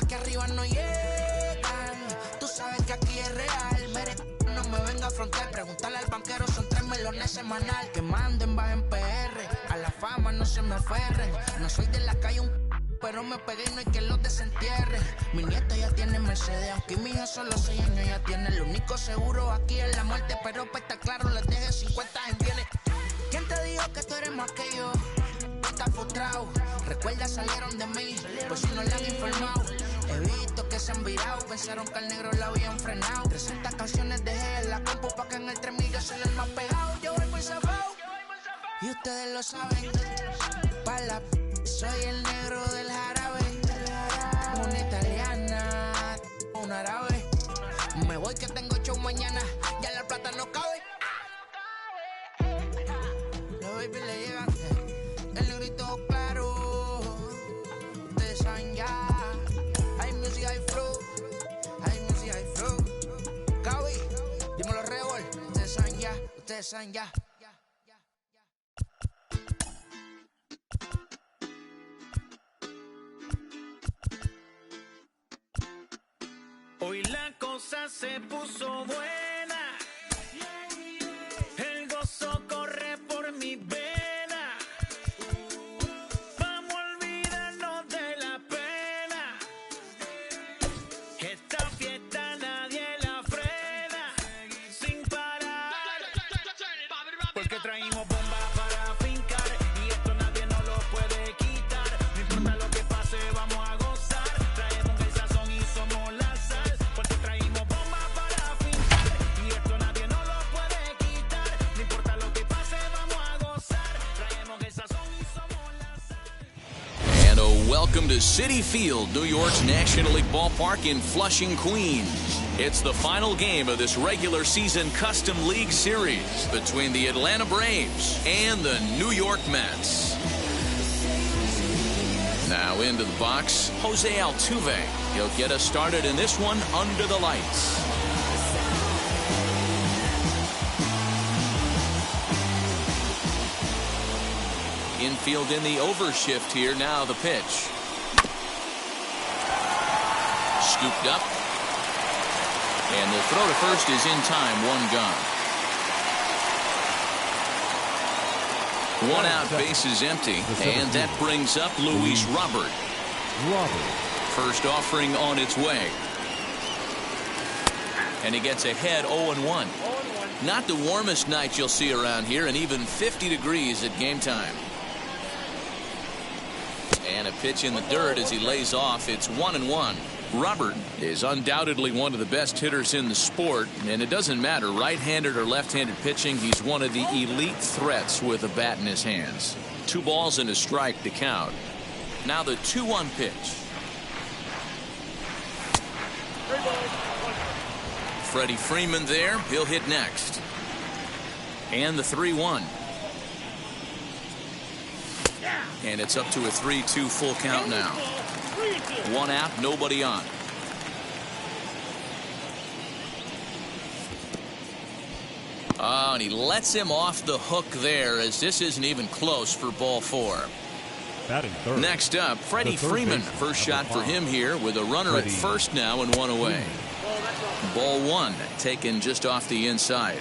que arriba no llegan. Tú sabes que aquí es real. Mere, no me venga a afrontar. Preguntarle al banquero, son 3 melones semanal. Que manden, bajen PR. A la fama no se me aferren. No soy de la calle pero me pegué y no hay que los desentierre. Mi nieta ya tiene Mercedes, aunque mi hija solo 6 años ya tiene. Lo único seguro aquí es la muerte, pero para estar claro les deje 50 en bienes. ¿Quién te dijo que tú eres más que yo? Estás frustrado, recuerda salieron de mí, pues si no le han informado. He visto que se han virado, pensaron que al negro la habían frenado. 300 canciones dejé en la compu pa' que en el 3000 yo soy el más pegado. Yo voy por zafao, y ustedes lo saben. Pa' la soy el negro del jarabe. Una italiana, un árabe. Me voy que tengo show mañana, ya la plata no cabe. Los baby le llegan, el negrito claro. Ustedes saben ya. Hay music, hay flow. Hay music, hay flow. Cabi, dímelo Rebol. Ustedes saben ya, ustedes saben ya. Hoy la cosa se puso buena, el gozo corre por mi vena, vamos a olvidarnos de la pena, esta fiesta nadie la frena, sin parar, porque traímos bomba para fincar, y esto nadie nos lo puede quitar, no importa lo que pase vamos a gozar, traemos el sazón y somos la sal. Porque traímos bomba para fincar y esto nadie nos lo puede quitar. No importa lo que pase, vamos a gozar. Traemos el sazón y somos la sal. And a welcome to Citi Field, New York's National League ballpark in Flushing, Queens. It's the final game of this regular season Custom League Series between the Atlanta Braves and the New York Mets. Now into the box, Jose Altuve. He'll get us started in this one under the lights. Infield in the overshift here. Now the pitch. Scooped up. And the throw to first is in time. One gone. One out, base is empty, and that brings up Luis Robert. First offering on its way. And he gets ahead 0-1. Not the warmest night you'll see around here, and even 50 degrees at game time. And a pitch in the dirt as he lays off. It's 1-1. Robert is undoubtedly one of the best hitters in the sport, and it doesn't matter right-handed or left-handed pitching. He's one of the elite threats with a bat in his hands. 2 balls and a strike to count. Now the 2-1 pitch. Freddie Freeman there. He'll hit next. And the 3-1. And it's up to a 3-2 full count now. 1 out, nobody on. Oh, and he lets him off the hook there, as this isn't even close for ball 4. Next up, Freddie Freeman. First shot for him here with a runner at first now and 1 away. Ball 1 taken just off the inside.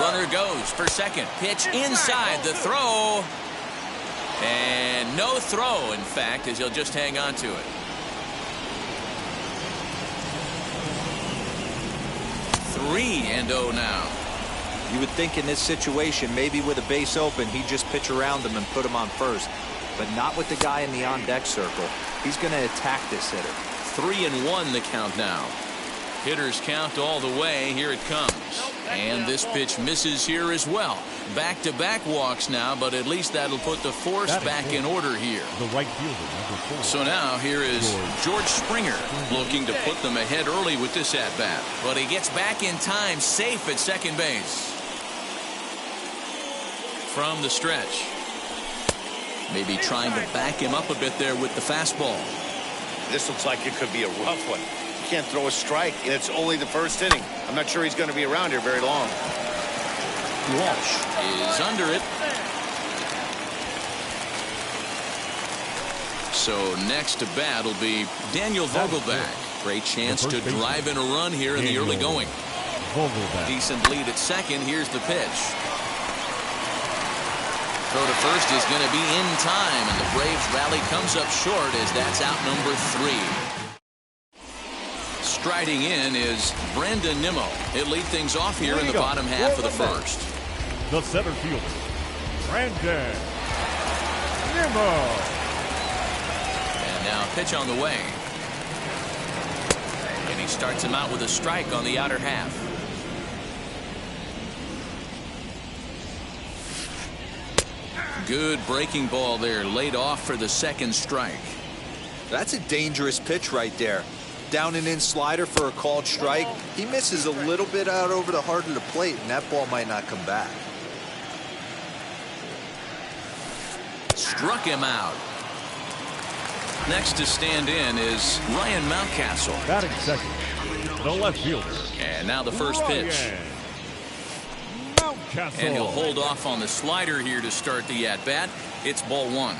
Runner goes for second. Pitch inside. The throw. And no throw, in fact, as he'll just hang on to it. 3-0 now. You would think in this situation, maybe with a base open, he'd just pitch around him and put him on first. But not with the guy in the on-deck circle. He's going to attack this hitter. 3-1 the count now. Hitters count all the way. Here it comes. And this pitch misses here as well. Back-to-back walks now, but at least that'll put the force back in order here. The right fielder, number 4. So now here is George Springer looking to put them ahead early with this at-bat. But he gets back in time, safe at second base. From the stretch. Maybe trying to back him up a bit there with the fastball. This looks like it could be a rough one. You can't throw a strike, and it's only the first inning. I'm not sure he's going to be around here very long. Walsh is under it. So next to bat will be Daniel Vogelbach. Great chance to drive in a run here in the early going. Decent lead at second. Here's the pitch. Throw to first is going to be in time, and the Braves rally comes up short as that's out number 3. Striding in is Brandon Nimmo. He'll lead things off here in the bottom half of the first. The center fielder, Brandon Nimmo. And now pitch on the way. And he starts him out with a strike on the outer half. Good breaking ball there, laid off for the second strike. That's a dangerous pitch right there. Down and in slider for a called strike. He misses a little bit out over the heart of the plate, and that ball might not come back. Struck him out. Next to stand in is Ryan Mountcastle. Batting second, the left fielder. And now the first pitch. Mountcastle. And he'll hold off on the slider here to start the at-bat. It's ball 1.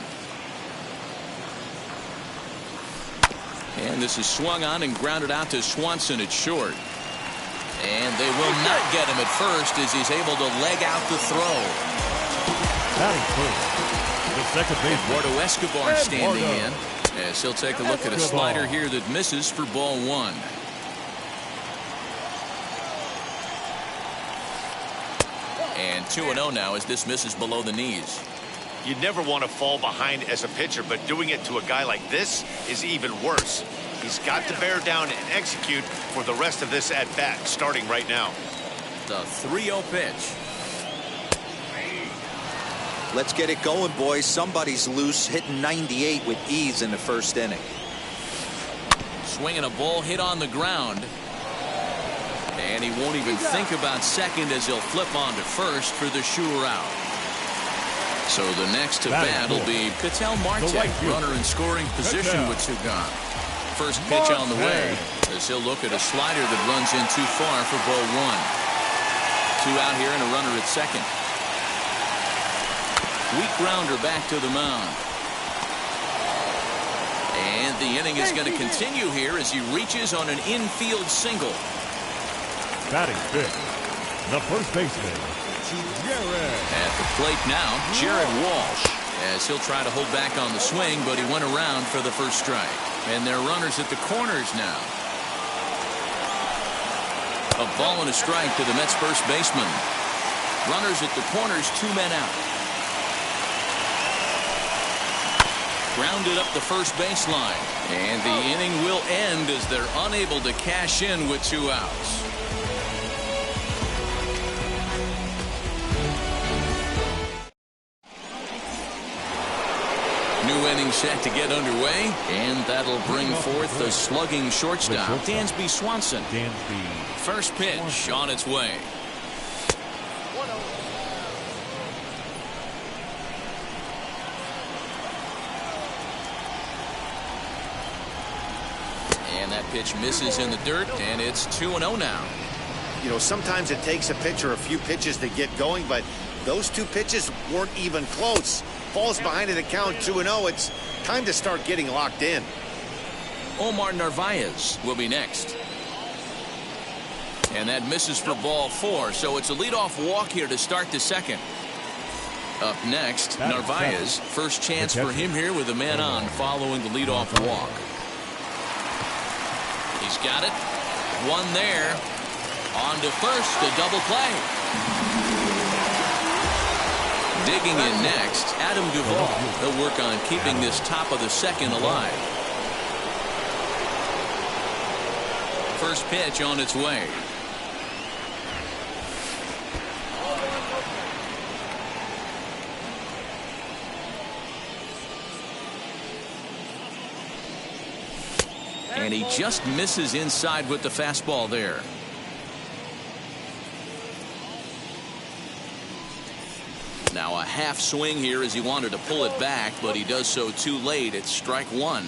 And this is swung on and grounded out to Swanson at short. And they will not get him at first as he's able to leg out the throw. Batting first, the second baseman, Eduardo Escobar standing in as he'll take a look at a slider here that misses for ball 1. And 2-0 now as this misses below the knees. You never want to fall behind as a pitcher, but doing it to a guy like this is even worse. He's got to bear down and execute for the rest of this at-bat, starting right now. The 3-0 pitch. Let's get it going, boys. Somebody's loose, hitting 98 with ease in the first inning. Swinging a ball hit on the ground. And he won't even think about second as he'll flip on to first for the sure out. So the next to bat will be Ketel Marte, runner in scoring position with 2 gone. First pitch on the way as he'll look at a slider that runs in too far for ball 1. 2 out here and a runner at second. Weak grounder back to the mound. And the inning is going to continue here as he reaches on an infield single. Batting fifth, the first baseman, Jared. At the plate now, Jared Walsh, as he'll try to hold back on the swing, but he went around for the first strike. And there are runners at the corners now. A ball and a strike to the Mets first baseman. Runners at the corners, 2 men out. Grounded up the first baseline. And the inning will end as they're unable to cash in with 2 outs. New inning set to get underway, and that'll bring forth the slugging shortstop, Dansby Swanson. First pitch on its way. And that pitch misses in the dirt, and it's 2-0 now. You know, sometimes it takes a pitcher a few pitches to get going, but those 2 pitches weren't even close. Falls behind at the count 2-0. It's time to start getting locked in. Omar Narvaez will be next. And that misses for ball 4, so it's a leadoff walk here to start the second. Up next, Narvaez. First chance for him here with a man on following the leadoff walk. He's got it. 1 there. On to first, a double play. Digging in next, Adam Duvall. He'll work on keeping this top of the second alive. First pitch on its way. And he just misses inside with the fastball there. Now a half swing here as he wanted to pull it back, but he does so too late. It's strike 1.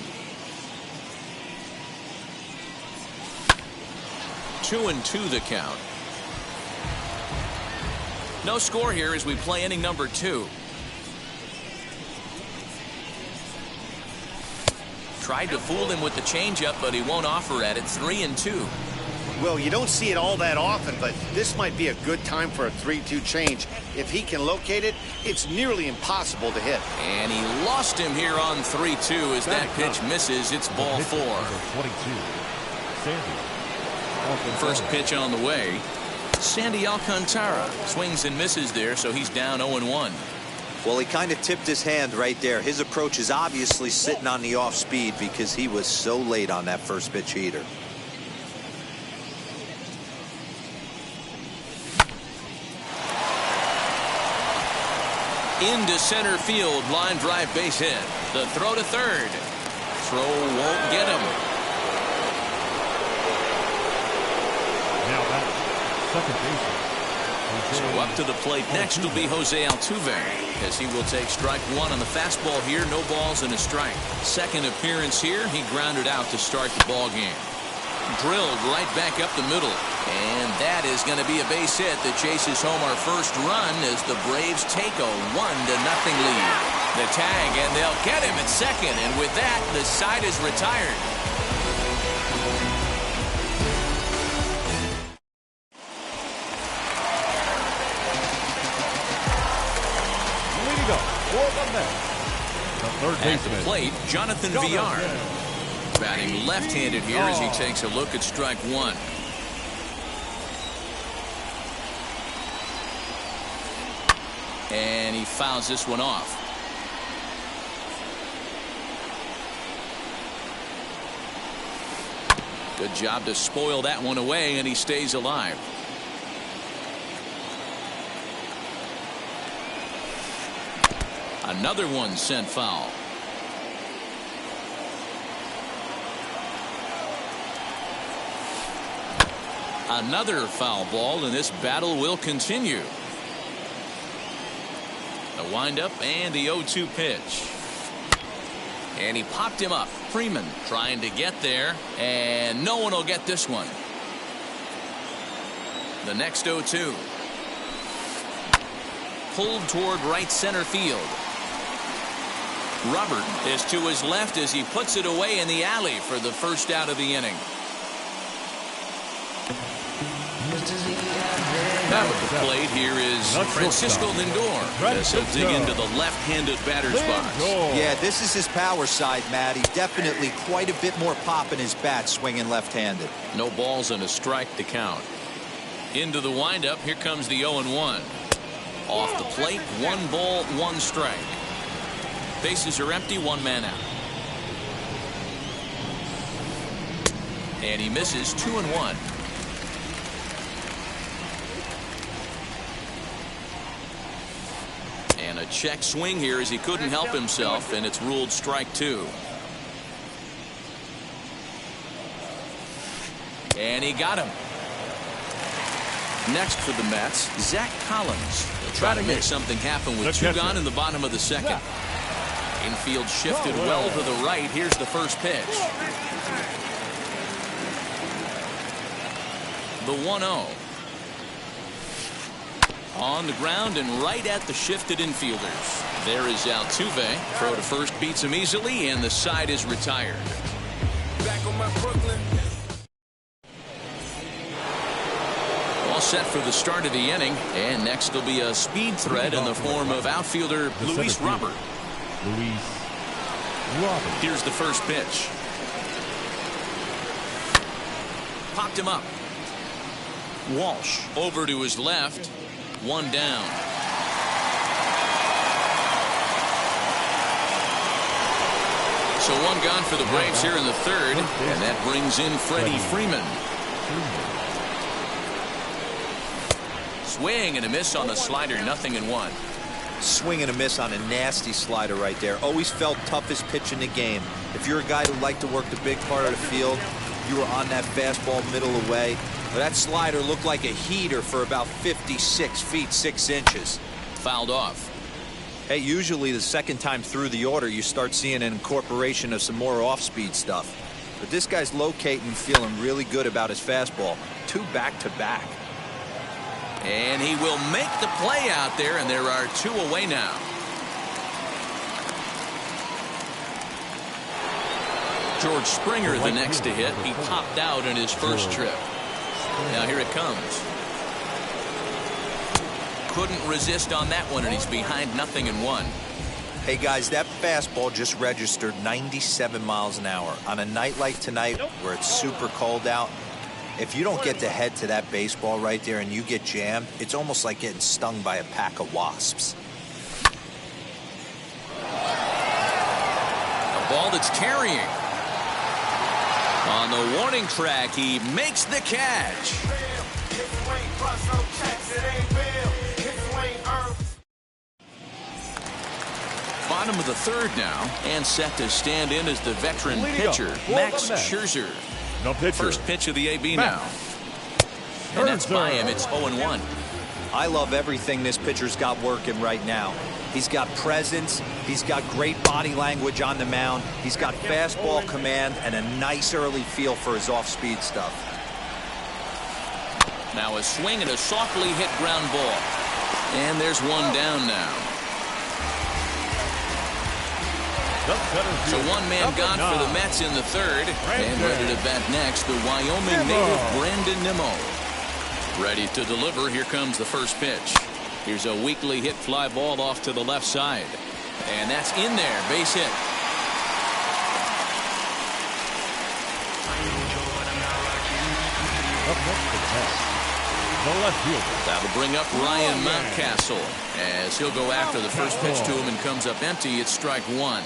2-2 the count. No score here as we play inning number 2. Tried to fool him with the changeup, but he won't offer at it. 3-2. Well, you don't see it all that often, but this might be a good time for a 3-2 change. If he can locate it, it's nearly impossible to hit. And he lost him here on 3-2 as that pitch misses. It's ball 4. 22. Sandy. First pitch on the way. Sandy Alcantara swings and misses there, so he's down 0-1. Well, he kind of tipped his hand right there. His approach is obviously sitting on the off speed because he was so late on that first pitch heater. Into center field, line drive base hit. The throw to third. Throw won't get him. Now back. Second baseman. So up to the plate next will be Jose Altuve, as he will take strike one on the fastball here. No balls and a strike. Second appearance here, he grounded out to start the ball game. Drilled right back up the middle. And that is going to be a base hit that chases home our first run as the Braves take a 1-0 lead. The tag, and they'll get him at second. And with that, the side is retired. Leading up for the Mets. The third At baseman. the plate, Jonathan Villar. Batting left-handed here as he takes a look at strike one. And he fouls this one off. Good job to spoil that one away, and he stays alive. Another one sent foul. Another foul ball, and this battle will continue. The windup and the 0-2 pitch. And he popped him up. Freeman trying to get there, and no one will get this one. The next 0-2. Pulled toward right center field. Robert is to his left as he puts it away in the alley for the first out of the inning. Now at the plate here is Francisco Lindor as he'll dig into the left-handed batter's box. Yeah, this is his power side, Matty. Definitely quite a bit more pop in his bat swinging left-handed. No balls and a strike to count. Into the windup. Here comes the 0-1. Off the plate, 1 ball, 1 strike. Bases are empty, 1 man out. And he misses 2-1. And a check swing here as he couldn't help himself, and it's ruled strike 2. And he got him. Next for the Mets, Zach Collins. They'll try to make something happen with 2 gone in the bottom of the second. Infield shifted well to the right. Here's the first pitch. The 1-0. On the ground and right at the shifted infielders. There is Altuve. Throw to first beats him easily, and the side is retired. Back on my Brooklyn. All set for the start of the inning, and next will be a speed threat in the form of outfielder Luis Robert. Here's the first pitch. Popped him up. Walsh over to his left. 1 down. So 1 gone for the Braves here in the third, and that brings in Freddie Freeman. Swing and a miss on the slider, 0-1. Swing and a miss on a nasty slider right there. Always felt toughest pitch in the game. If you're a guy who liked to work the big part of the field, you were on that fastball middle away. But that slider looked like a heater for about 56 feet 6 inches. Fouled off. Hey, usually the second time through the order you start seeing an incorporation of some more off-speed stuff. But this guy's locating and feeling really good about his fastball. 2 back-to-back. And he will make the play out there, and there are 2 away now. George Springer the next to hit. He popped out in his first trip. Now here it comes. Couldn't resist on that one, and he's behind 0-1. Hey guys, that fastball just registered 97 miles an hour. On a night like tonight where it's super cold out, if you don't get to head to that baseball right there and you get jammed, it's almost like getting stung by a pack of wasps. A ball that's carrying. On the warning track, he makes the catch. Bottom of the third now, and set to stand in as the veteran pitcher, Max Scherzer. First pitch of the AB now. And that's by him. It's 0-1. I love everything this pitcher's got working right now. He's got presence. He's got great body language on the mound. He's got fastball command and a nice early feel for his off-speed stuff. Now a swing and a softly hit ground ball. And there's one down now. So one man gone for the Mets in the third. And ready to bat next, the Wyoming native Brandon Nimmo. Ready to deliver. Here comes the first pitch. Here's a weakly hit fly ball off to the left side. And that's in there. Base hit. Up next for the Mets, the left fielder. That'll bring up Ryan Mountcastle as he'll go after the first pitch to him and comes up empty. It's strike one.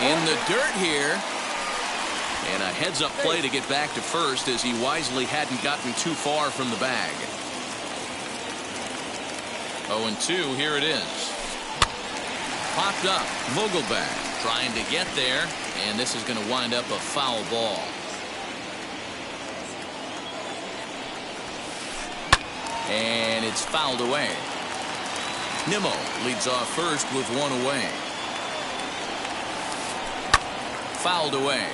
In the dirt here. And a heads-up play to get back to first as he wisely hadn't gotten too far from the bag. 0-2, here it is. Popped up, Vogelbach trying to get there, and this is going to wind up a foul ball. And it's fouled away. Nimmo leads off first with one away. Fouled away.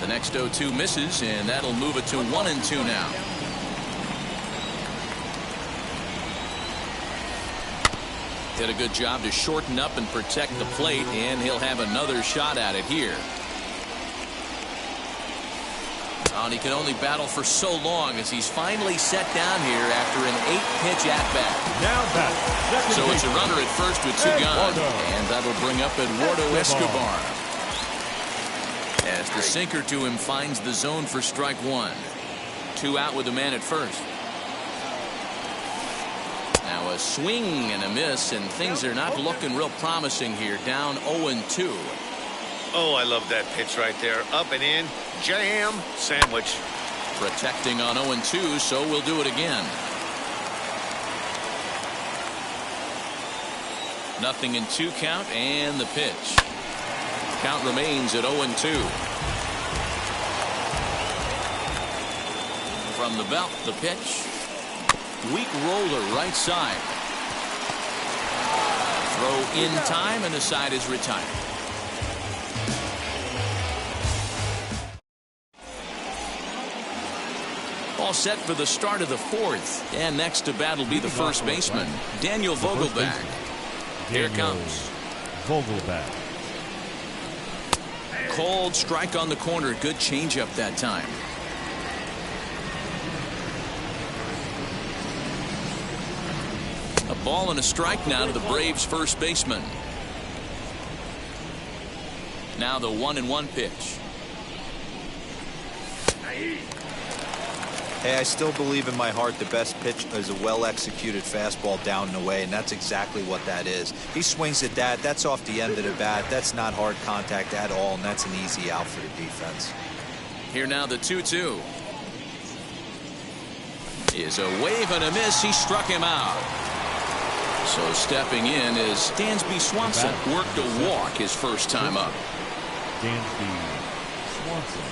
The next 0-2 misses, and that'll move it to 1-2 now. Did a good job to shorten up and protect the plate, and he'll have another shot at it here. And he can only battle for so long as he's finally set down here after an 8-pitch at-bat. Now back. So it's a runner at first with two gone, and that'll bring up Eduardo Escobar. As the sinker to him finds the zone for strike one. 2 out with a man at first. Now a swing and a miss, and things are not looking real promising here. Down 0-2. Oh, I love that pitch right there. Up and in. Jam sandwich. Protecting on 0-2, so we'll do it again. 0-2 count, and the pitch. Count remains at 0-2. From the belt, the pitch. Weak roller right side. Throw in time, and the side is retired. All set for the start of the fourth. And next to bat will be the first baseman, Daniel Vogelbach. Here it comes. Vogelbach. Cold strike on the corner. Good changeup that time. A ball and a strike now to the Braves first baseman. Now the 1-1 pitch. Hey, I still believe in my heart the best pitch is a well-executed fastball down and away, and that's exactly what that is. He swings at that. That's off the end of the bat. That's not hard contact at all, and that's an easy out for the defense. Here now the 2-2. Is a wave and a miss. He struck him out. So stepping in is Dansby Swanson. Worked a walk his first time up. Dansby Swanson.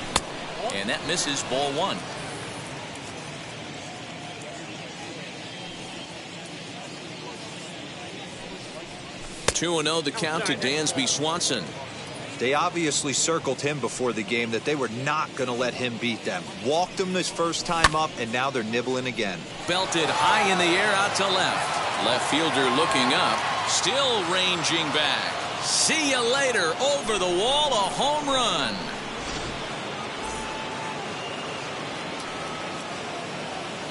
And that misses, ball one. 2-0 the count to Dansby Swanson. They obviously circled him before the game that they were not going to let him beat them. Walked him his first time up, and now they're nibbling again. Belted high in the air out to left. Left fielder looking up, still ranging back. See you later. Over the wall, a home run.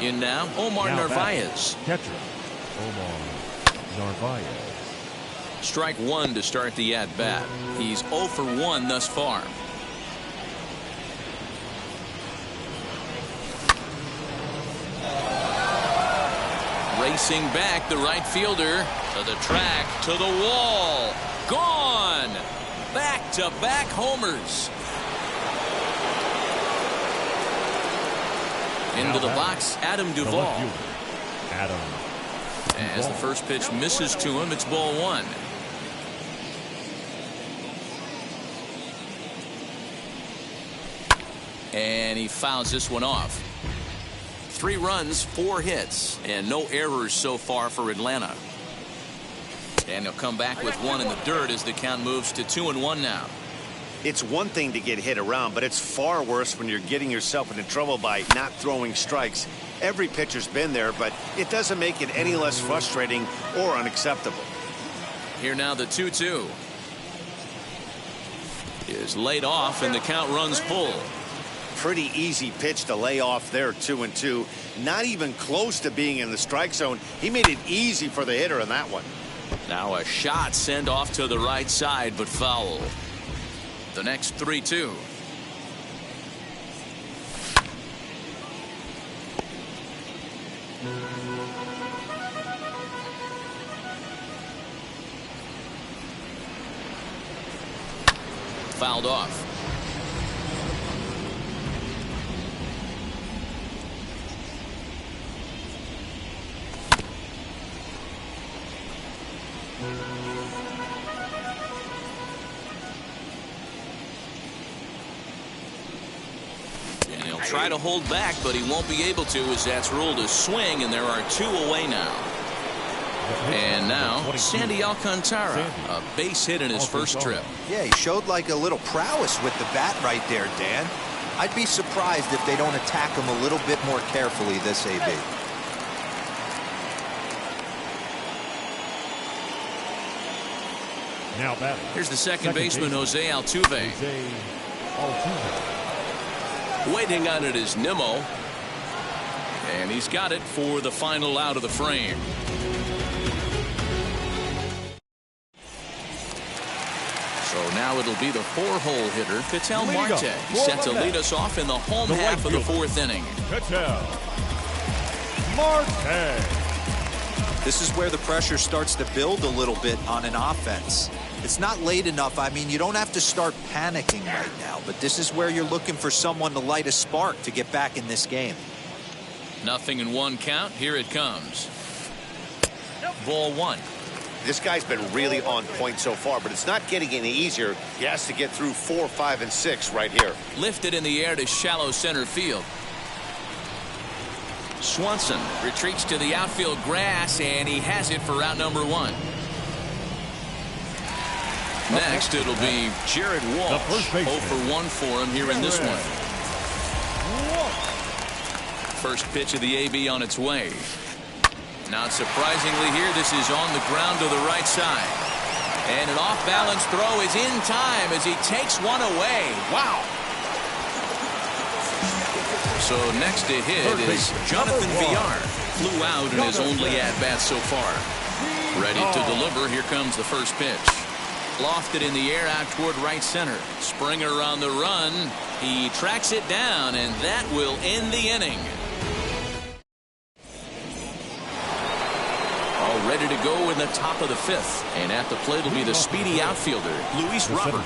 In now, Omar Narvaez. Catcher, Omar Narvaez. Strike one to start the at-bat. He's 0 for 1 thus far. Racing back, the right fielder to the track, to the wall. Gone. Back-to-back homers. Into the box, Adam Duvall. Adam. As the first pitch misses to him, it's ball one. And he fouls this one off. 3 runs, 4 hits, and no errors so far for Atlanta. And he'll come back with 1 in the dirt as the count moves to 2-1 now. It's one thing to get hit around, but it's far worse when you're getting yourself into trouble by not throwing strikes. Every pitcher's been there, but it doesn't make it any less frustrating or unacceptable. Here now the 2-2 is laid off, and the count runs full. Pretty easy pitch to lay off there, 2-2. Not even close to being in the strike zone. He made it easy for the hitter in that one. Now a shot sent off to the right side, but foul. The next 3-2. Fouled off. Try to hold back, but he won't be able to, as that's ruled a swing, and there are 2 away now. And now Sandy Alcantara, a base hit in his first trip. Yeah, he showed like a little prowess with the bat right there, Dan. I'd be surprised if they don't attack him a little bit more carefully this AB. Now batting. Here's the second baseman, Jose Altuve. Waiting on it is Nimmo. And he's got it for the final out of the frame. So now it'll be the 4-hole hitter, Ketel Marte. He's set to lead us off in the home half of the 4th inning. Ketel Marte. This is where the pressure starts to build a little bit on an offense. It's not late enough. I mean, you don't have to start panicking right now, but this is where you're looking for someone to light a spark to get back in this game. Nothing in 1 count. Here it comes. Ball 1. This guy's been really on point so far, but it's not getting any easier. He has to get through 4, 5, and 6 right here. Lifted in the air to shallow center field. Swanson retreats to the outfield grass, and he has it for out number 1. Next, it'll be Jared Walsh. 0 for 1 for him here in this one. First pitch of the AB on its way. Not surprisingly here, this is on the ground to the right side. And an off-balance throw is in time as he takes one away. Wow. So next to hit is Jonathan Villar. Flew out in his only at-bat so far. Ready to deliver. Here comes the first pitch. Lofted in the air out toward right center. Springer on the run. He tracks it down, and that will end the inning. All ready to go in the top of the 5th. And at the plate will be the speedy outfielder, Luis Robert.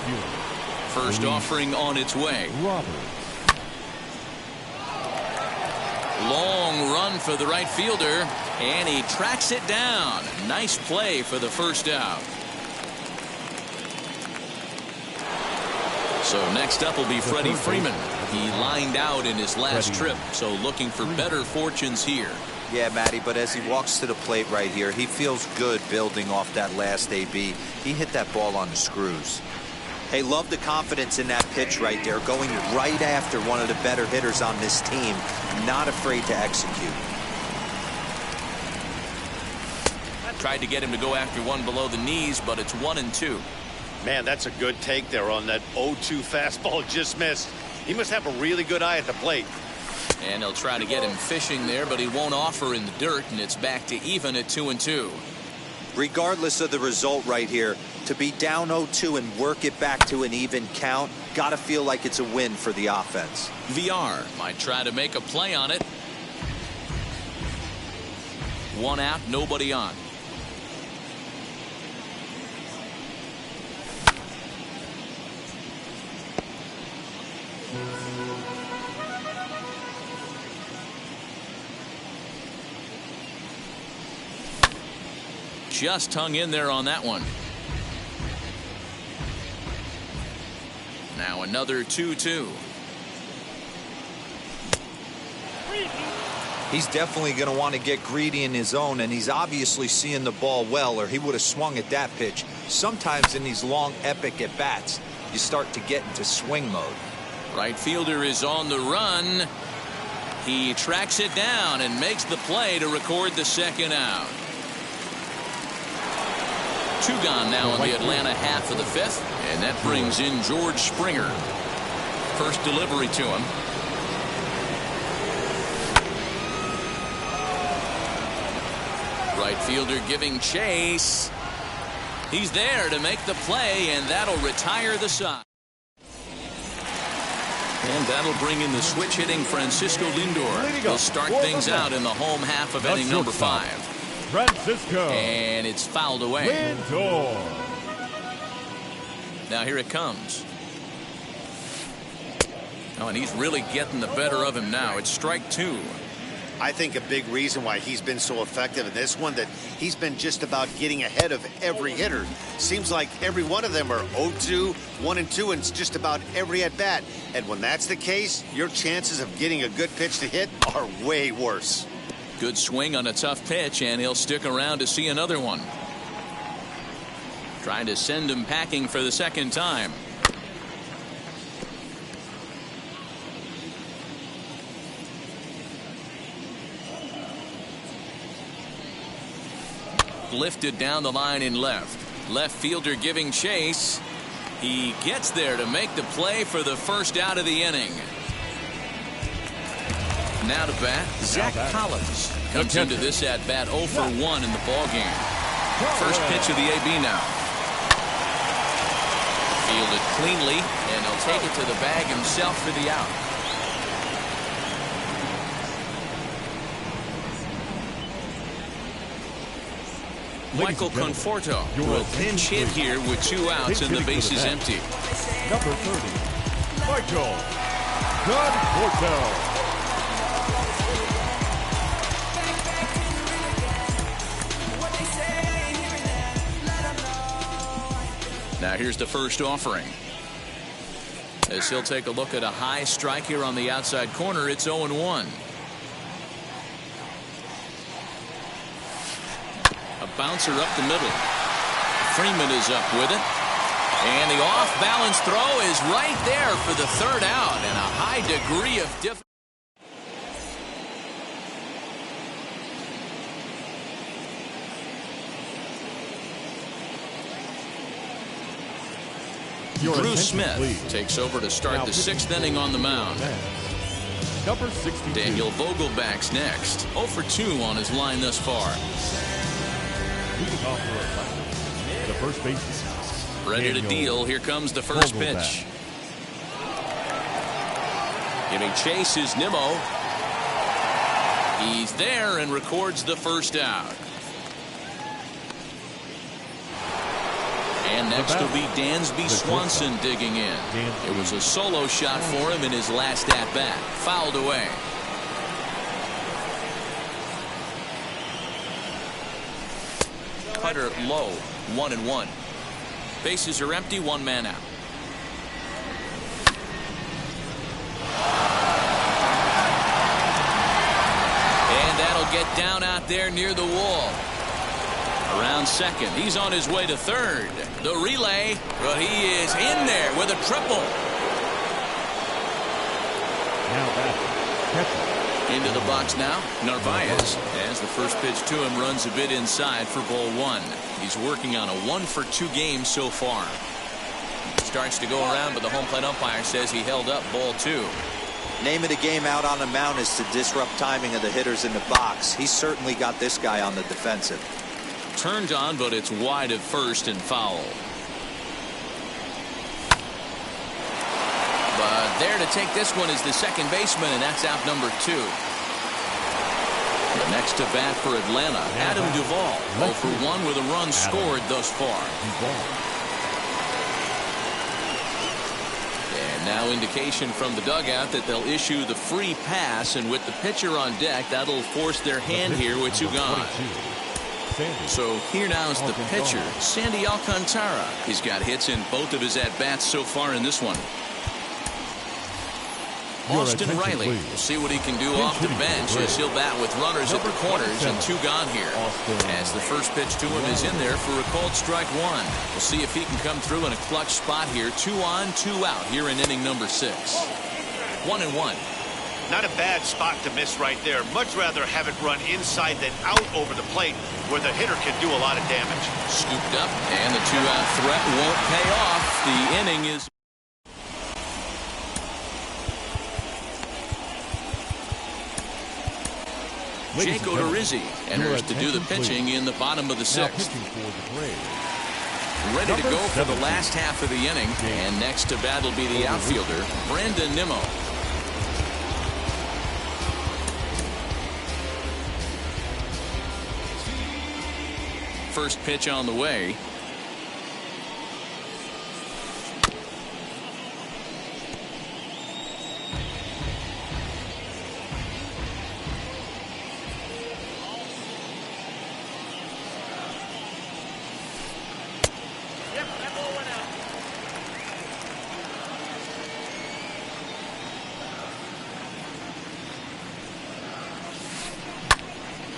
First offering on its way. Long run for the right fielder, and he tracks it down. Nice play for the first out. So next up will be Freddie Freeman. He lined out in his last trip, so looking for better fortunes here. Yeah, Matty, but as he walks to the plate right here, he feels good building off that last AB. He hit that ball on the screws. Hey, love the confidence in that pitch right there, going right after one of the better hitters on this team, not afraid to execute. Tried to get him to go after one below the knees, but it's 1-2. Man, that's a good take there on that 0-2 fastball, just missed. He must have a really good eye at the plate. And he'll try to get him fishing there, but he won't offer in the dirt, and it's back to even at 2-2. Regardless of the result right here, to be down 0-2 and work it back to an even count, gotta feel like it's a win for the offense. VR might try to make a play on it. One out, nobody on. Just hung in there on that one. Now another 2-2. He's definitely going to want to get greedy in his own, and he's obviously seeing the ball well, or he would have swung at that pitch. Sometimes in these long, epic at-bats, you start to get into swing mode. Right fielder is on the run. He tracks it down and makes the play to record the second out. 2 gone now in the Atlanta half of the 5th, and that brings in George Springer. First delivery to him. Right fielder giving chase. He's there to make the play, and that'll retire the side. And that'll bring in the switch-hitting Francisco Lindor. He'll start things out in the home half of inning number 5. Francisco. And it's fouled away. Lindor. Now here it comes. Oh, and he's really getting the better of him now. It's strike 2. I think a big reason why he's been so effective in this one, that he's been just about getting ahead of every hitter. Seems like every one of them are 0-2, 1-2, and it's just about every at-bat. And when that's the case, your chances of getting a good pitch to hit are way worse. Good swing on a tough pitch, and he'll stick around to see another one. Trying to send him packing for the second time. Lifted down the line in left. Left fielder giving chase. He gets there to make the play for the first out of the inning. Now to bat, Zach Collins comes into this at bat 0 for 1 in the ball game. First pitch of the AB now. Fielded cleanly, and he'll take it to the bag himself for the out. Michael Conforto will pinch hit here with 2 outs and the bases empty. Number 30, Michael Conforto. Now here's the first offering. As he'll take a look at a high strike here on the outside corner, it's 0-1. A bouncer up the middle. Freeman is up with it. And the off-balance throw is right there for the third out, and a high degree of difficulty. Bruce Smith takes over to start the 6th inning on the mound. Number 62. Daniel Vogelback's next. 0 for 2 on his line thus far. Leading off for Atlanta, the first baseman. Ready to deal. Here comes the first pitch. Giving chase is Nimmo. He's there and records the first out. And next will be Dansby Swanson digging in. It was a solo shot for him in his last at-bat. Fouled away. Cutter low, 1-1. Bases are empty, 1 man out. And that'll get down out there near the wall. Around second. He's on his way to third. The relay, but he is in there with a triple. Now back. Catcher. Into the box now, Narvaez, as the first pitch to him runs a bit inside for ball one. He's working on a 1-for-2 game so far. Starts to go around, but the home plate umpire says he held up ball two. Name of the game out on the mound is to disrupt timing of the hitters in the box. He's certainly got this guy on the defensive. Turned on, but it's wide at first and foul. But there to take this one is the second baseman, and that's out number 2. The next to bat for Atlanta, Adam Duvall, 0 for 1 with a run scored thus far. And now indication from the dugout that they'll issue the free pass, and with the pitcher on deck, that'll force their hand here with 2 gone. So here now is the pitcher, Sandy Alcantara. He's got hits in both of his at-bats so far in this one. Austin Riley will see what he can do off the bench as he'll bat with runners at the corners and 2 gone here. As the first pitch to him is in there for a called strike 1. We'll see if he can come through in a clutch spot here. 2 on, 2 out here in inning number 6. 1-1. Not a bad spot to miss right there. Much rather have it run inside than out over the plate where the hitter can do a lot of damage. Scooped up, and the 2-out threat won't pay off. The inning is... Jake Odorizzi enters to do the pitching in the bottom of the 6th. Ready to go for the last half of the inning. And next to bat will be the outfielder, Brandon Nimmo. First pitch on the way.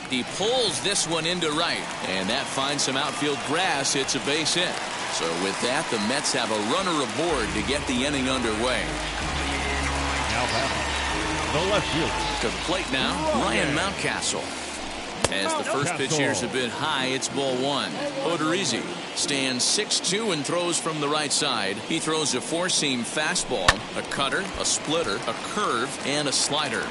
He pulls this one into right, and that finds some outfield grass. It's a base hit. So with that, the Mets have a runner aboard to get the inning underway. Now back. The left field. To the plate now, Ryan Mountcastle. As the first pitch here's a bit high, it's ball 1. Odorizzi stands 6'2" and throws from the right side. He throws a 4-seam fastball, a cutter, a splitter, a curve, and a slider.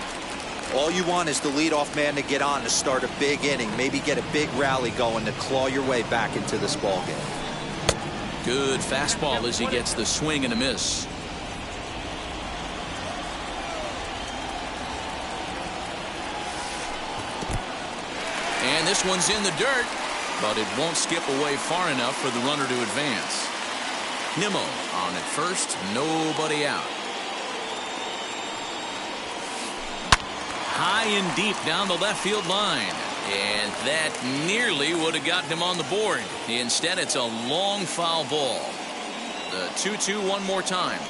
All you want is the leadoff man to get on to start a big inning, maybe get a big rally going to claw your way back into this ball game. Good fastball as he gets the swing and a miss. And this one's in the dirt, but it won't skip away far enough for the runner to advance. Nimmo on at first, nobody out. High and deep down the left field line. And that nearly would have gotten him on the board. Instead, it's a long foul ball. The 2-2 one more time.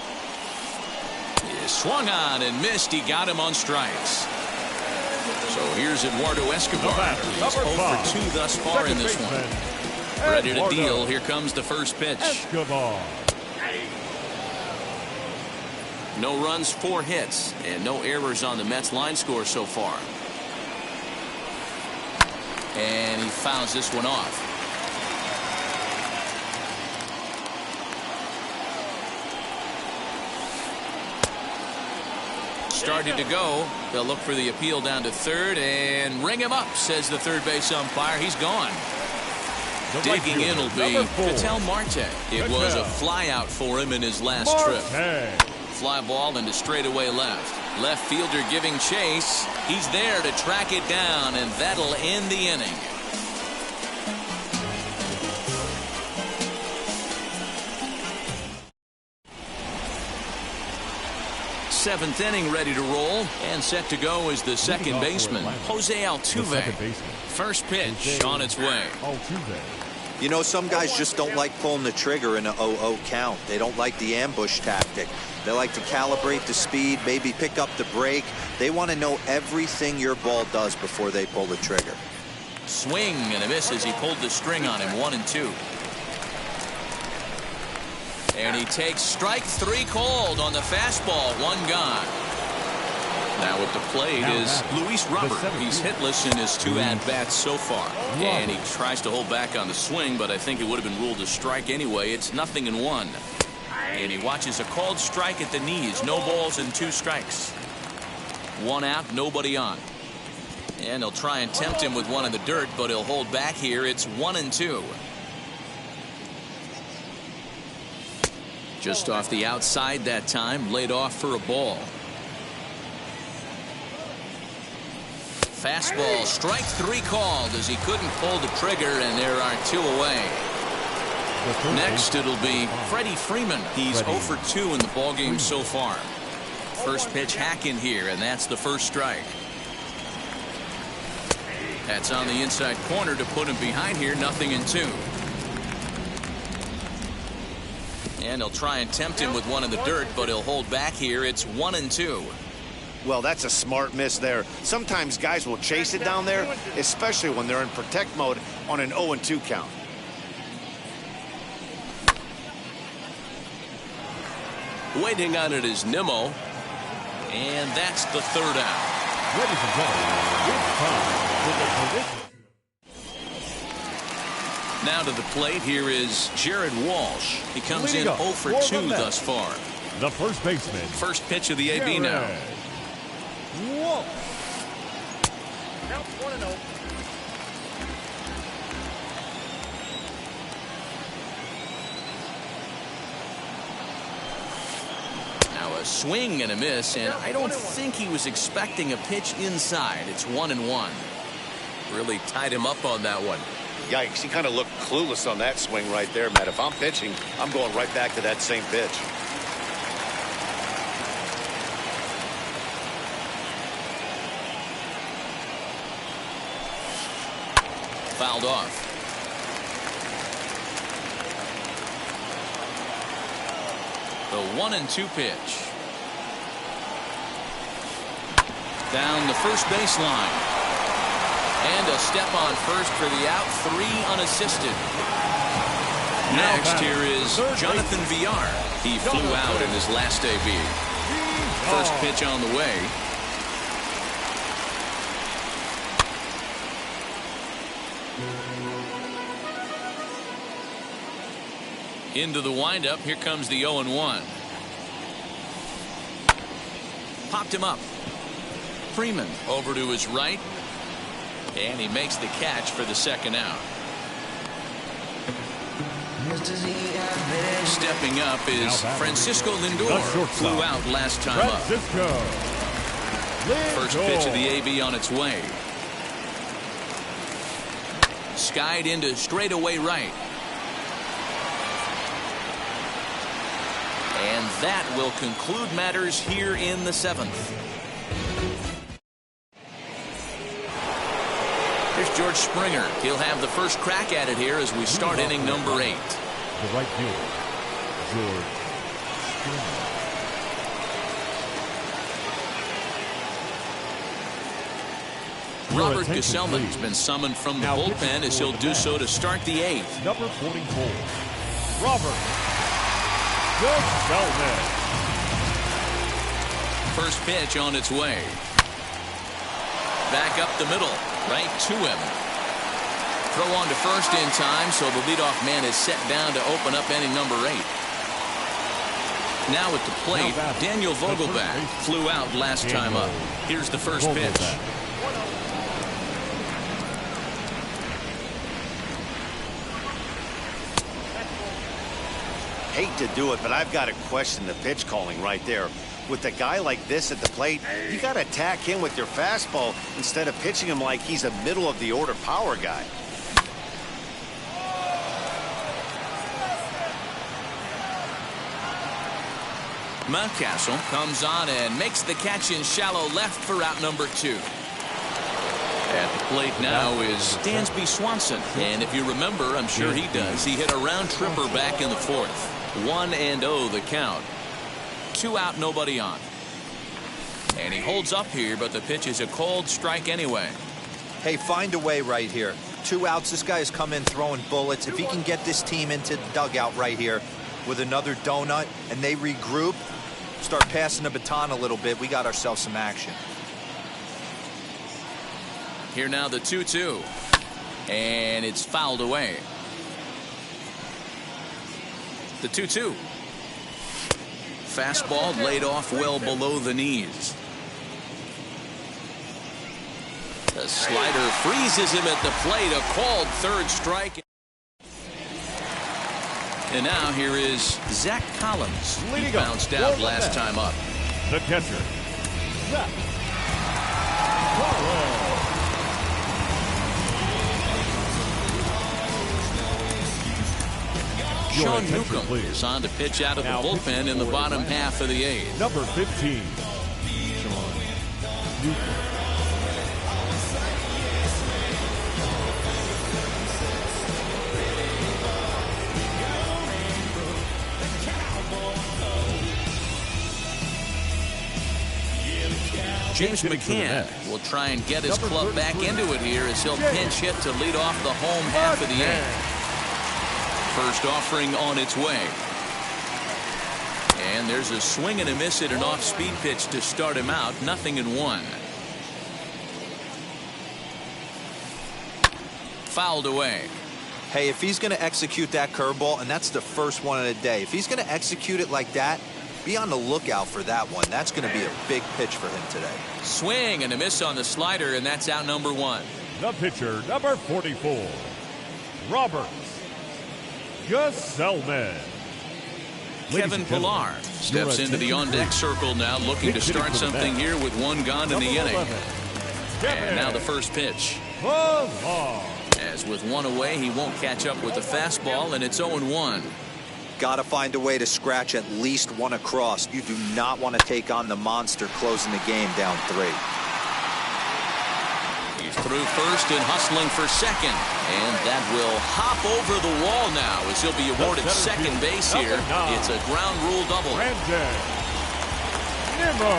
He swung on and missed. He got him on strikes. So here's Eduardo Escobar. He's 0 for 2 thus far in this one. Ready to deal. Here comes the first pitch. Escobar. No runs, 4 hits, and no errors on the Mets line score so far. And he fouls this one off. Started to go. They'll look for the appeal down to third and ring him up, says the third base umpire. He's gone. Digging in will be Ketel Marte. It was a fly out for him in his last trip. Fly ball into straightaway left. Left fielder giving chase. He's there to track it down, and that'll end the inning. Seventh inning ready to roll, and set to go is the second baseman, Jose Altuve. First pitch on its way. You know, some guys just don't like pulling the trigger in an 0-0 count. They don't like the ambush tactic. They like to calibrate the speed, maybe pick up the brake. They want to know everything your ball does before they pull the trigger. Swing and a miss as he pulled the string on him. 1-2. And he takes strike 3 called on the fastball. 1 gone. Now at the plate is Luis Robert. He's hitless in his 2 at-bats so far. And he tries to hold back on the swing, but I think it would have been ruled a strike anyway. It's 0-1. And he watches a called strike at the knees. No balls and 2 strikes. 1 out, nobody on. And he'll try and tempt him with one in the dirt, but he'll hold back here. It's 1-2. Just off the outside that time, laid off for a ball. Fastball, strike 3 called as he couldn't pull the trigger, and there are 2 away. Next, it'll be Freddie Freeman. He's 0 for 2 in the ballgame so far. First pitch hack in here, and that's the first strike. That's on the inside corner to put him behind here. 0-2. And he'll try and tempt him with one in the dirt, but he'll hold back here. It's 1-2. Well, that's a smart miss there. Sometimes guys will chase it down there, especially when they're in protect mode on an 0-2 count. Waiting on it is Nimmo. And that's the 3rd out. Ladies and gentlemen, it's time for the position. Now to the plate, here is Jared Walsh. He comes in 0 for 2 thus far. The first baseman. First pitch of the AB now. Walsh. Now 1-0. Now a swing and a miss, and I don't think he was expecting a pitch inside. It's 1-1. Really tied him up on that one. Yikes, he kind of looked clueless on that swing right there, Matt. If I'm pitching, I'm going right back to that same pitch. Fouled off. The 1-2 pitch. Down the first baseline. And a step on first for the out. 3 unassisted. Next, here is Jonathan Villar. He flew out in his last AB. First pitch on the way. Into the windup. Here comes the 0-1. Popped him up. Freeman over to his right. And he makes the catch for the 2nd out. Stepping up is Francisco Lindor. Flew out last time up. First pitch of the AB on its way. Skied into straightaway right. And that will conclude matters here in the 7th. Here's George Springer. He'll have the first crack at it here as we start inning number 8. The right fielder, George Springer. Robert Gesellman's been summoned from the bullpen as he'll do so to start the 8th. Number 44, Robert Gesellman. First pitch on its way. Back up the middle, right to him. Throw on to first in time, so the leadoff man is set down to open up inning number 8. Now at the plate, Daniel Vogelbach flew out last time up. Here's the first pitch. Hate to do it, but I've got to question the pitch calling right there. With a guy like this at the plate, you got to attack him with your fastball instead of pitching him like he's a middle-of-the-order power guy. Mountcastle comes on and makes the catch in shallow left for out number 2. At the plate now is Dansby Swanson. And if you remember, I'm sure he does, he hit a round tripper back in the 4th. 1-0 the count. 2 out, nobody on. And he holds up here, but the pitch is a called strike anyway. Hey, find a way right here. 2 outs. This guy has come in throwing bullets. If he can get this team into the dugout right here with another donut and they regroup, start passing the baton a little bit, we got ourselves some action. Here now the 2-2. And it's fouled away. The 2-2. Fastball laid off well below the knees. The slider freezes him at the plate. A called third strike. And now here is Zach Collins. He bounced out last time up. The catcher, Zach Collins. Sean Newcomb is on to pitch out of the bullpen in the bottom half of the 8th. Number 15, Sean Newcomb. James McCann will try and get his club back into it here as he'll pinch hit to lead off the home half of the 8th. First offering on its way. And there's a swing and a miss at an off-speed pitch to start him out. 0-1. Fouled away. Hey, if he's going to execute that curveball, and that's the first one of the day, if he's going to execute it like that, be on the lookout for that one. That's going to be a big pitch for him today. Swing and a miss on the slider, and that's out number 1. The pitcher, number 44, Robert Gesellman. Kevin Pillar steps into the on-deck circle now, looking to start something here with 1 gone in the inning. And now the first pitch. As with 1 away, he won't catch up with the fastball, and it's 0-1. Got to find a way to scratch at least 1 across. You do not want to take on the monster closing the game down 3. He's through first and hustling for second. And that will hop over the wall now as he'll be awarded second base here. It's a ground rule double. Brandon Nimmo.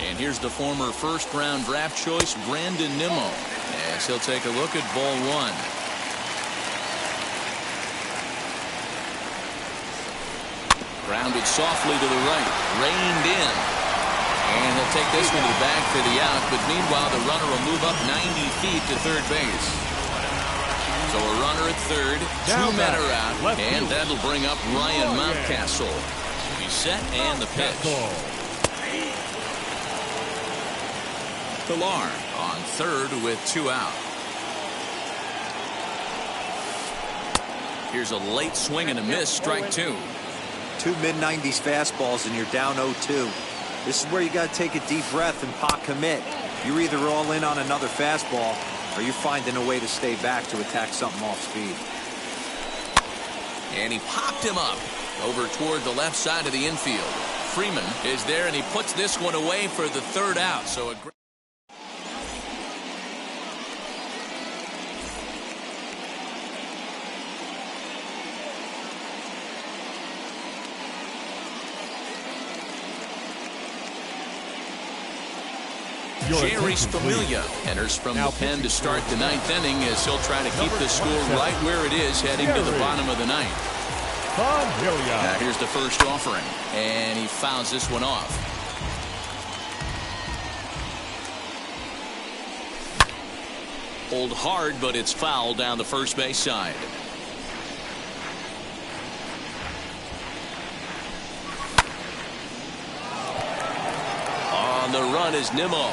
And here's the former first-round draft choice, Brandon Nimmo, as he'll take a look at ball 1. Grounded softly to the right, reined in. And he'll take this one to the bag for the out, but meanwhile the runner will move up 90 feet to third base. So a runner at third, 2 men are out, and that'll bring up Ryan Mountcastle. He's set and the pitch. Pillar on third with 2 out. Here's a late swing and a miss, strike 2. 2 mid-90s fastballs and you're down 0-2. This is where you got to take a deep breath and pot commit. You're either all in on another fastball or you're finding a way to stay back to attack something off speed. And he popped him up over toward the left side of the infield. Freeman is there, and he puts this one away for the 3rd out. So a great Jerry Familia enters from the pen to start the 9th inning as he'll try to keep the score right where it is heading to the bottom of the 9th. Now here's the first offering, and he fouls this one off. Hold hard, but it's foul down the first base side. On the run is Nimmo.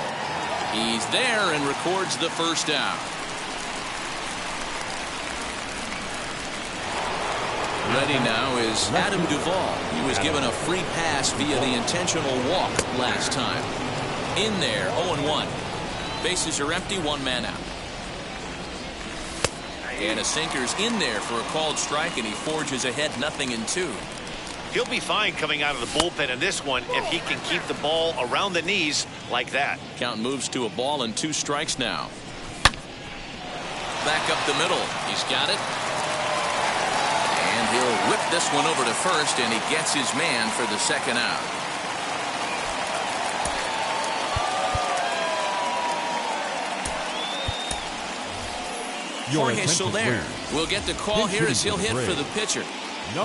He's there and records the first down. Ready now is Adam Duvall. He was given a free pass via the intentional walk last time. In there, 0-1. Bases are empty, 1 man out. And a sinker's in there for a called strike, and he forges ahead 0-2. He'll be fine coming out of the bullpen in this one if he can keep the ball around the knees like that. Count moves to a ball and 2 strikes now. back up the middle. He's got it. And he'll whip this one over to first, and he gets his man for the second out. Jorge Soler will get the call here as he'll hit for the pitcher.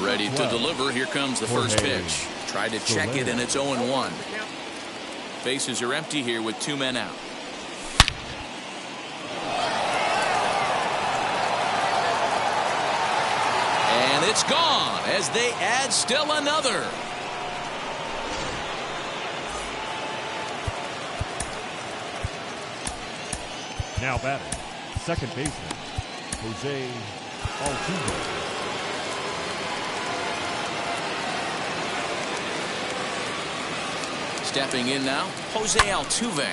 Ready to deliver. Here comes the first pitch. Tried to check it, and it's 0-1. Bases are empty here with 2 men out. And it's gone as they add still another. Now batting, second baseman, Jose Altuve. Stepping in now, Jose Altuve.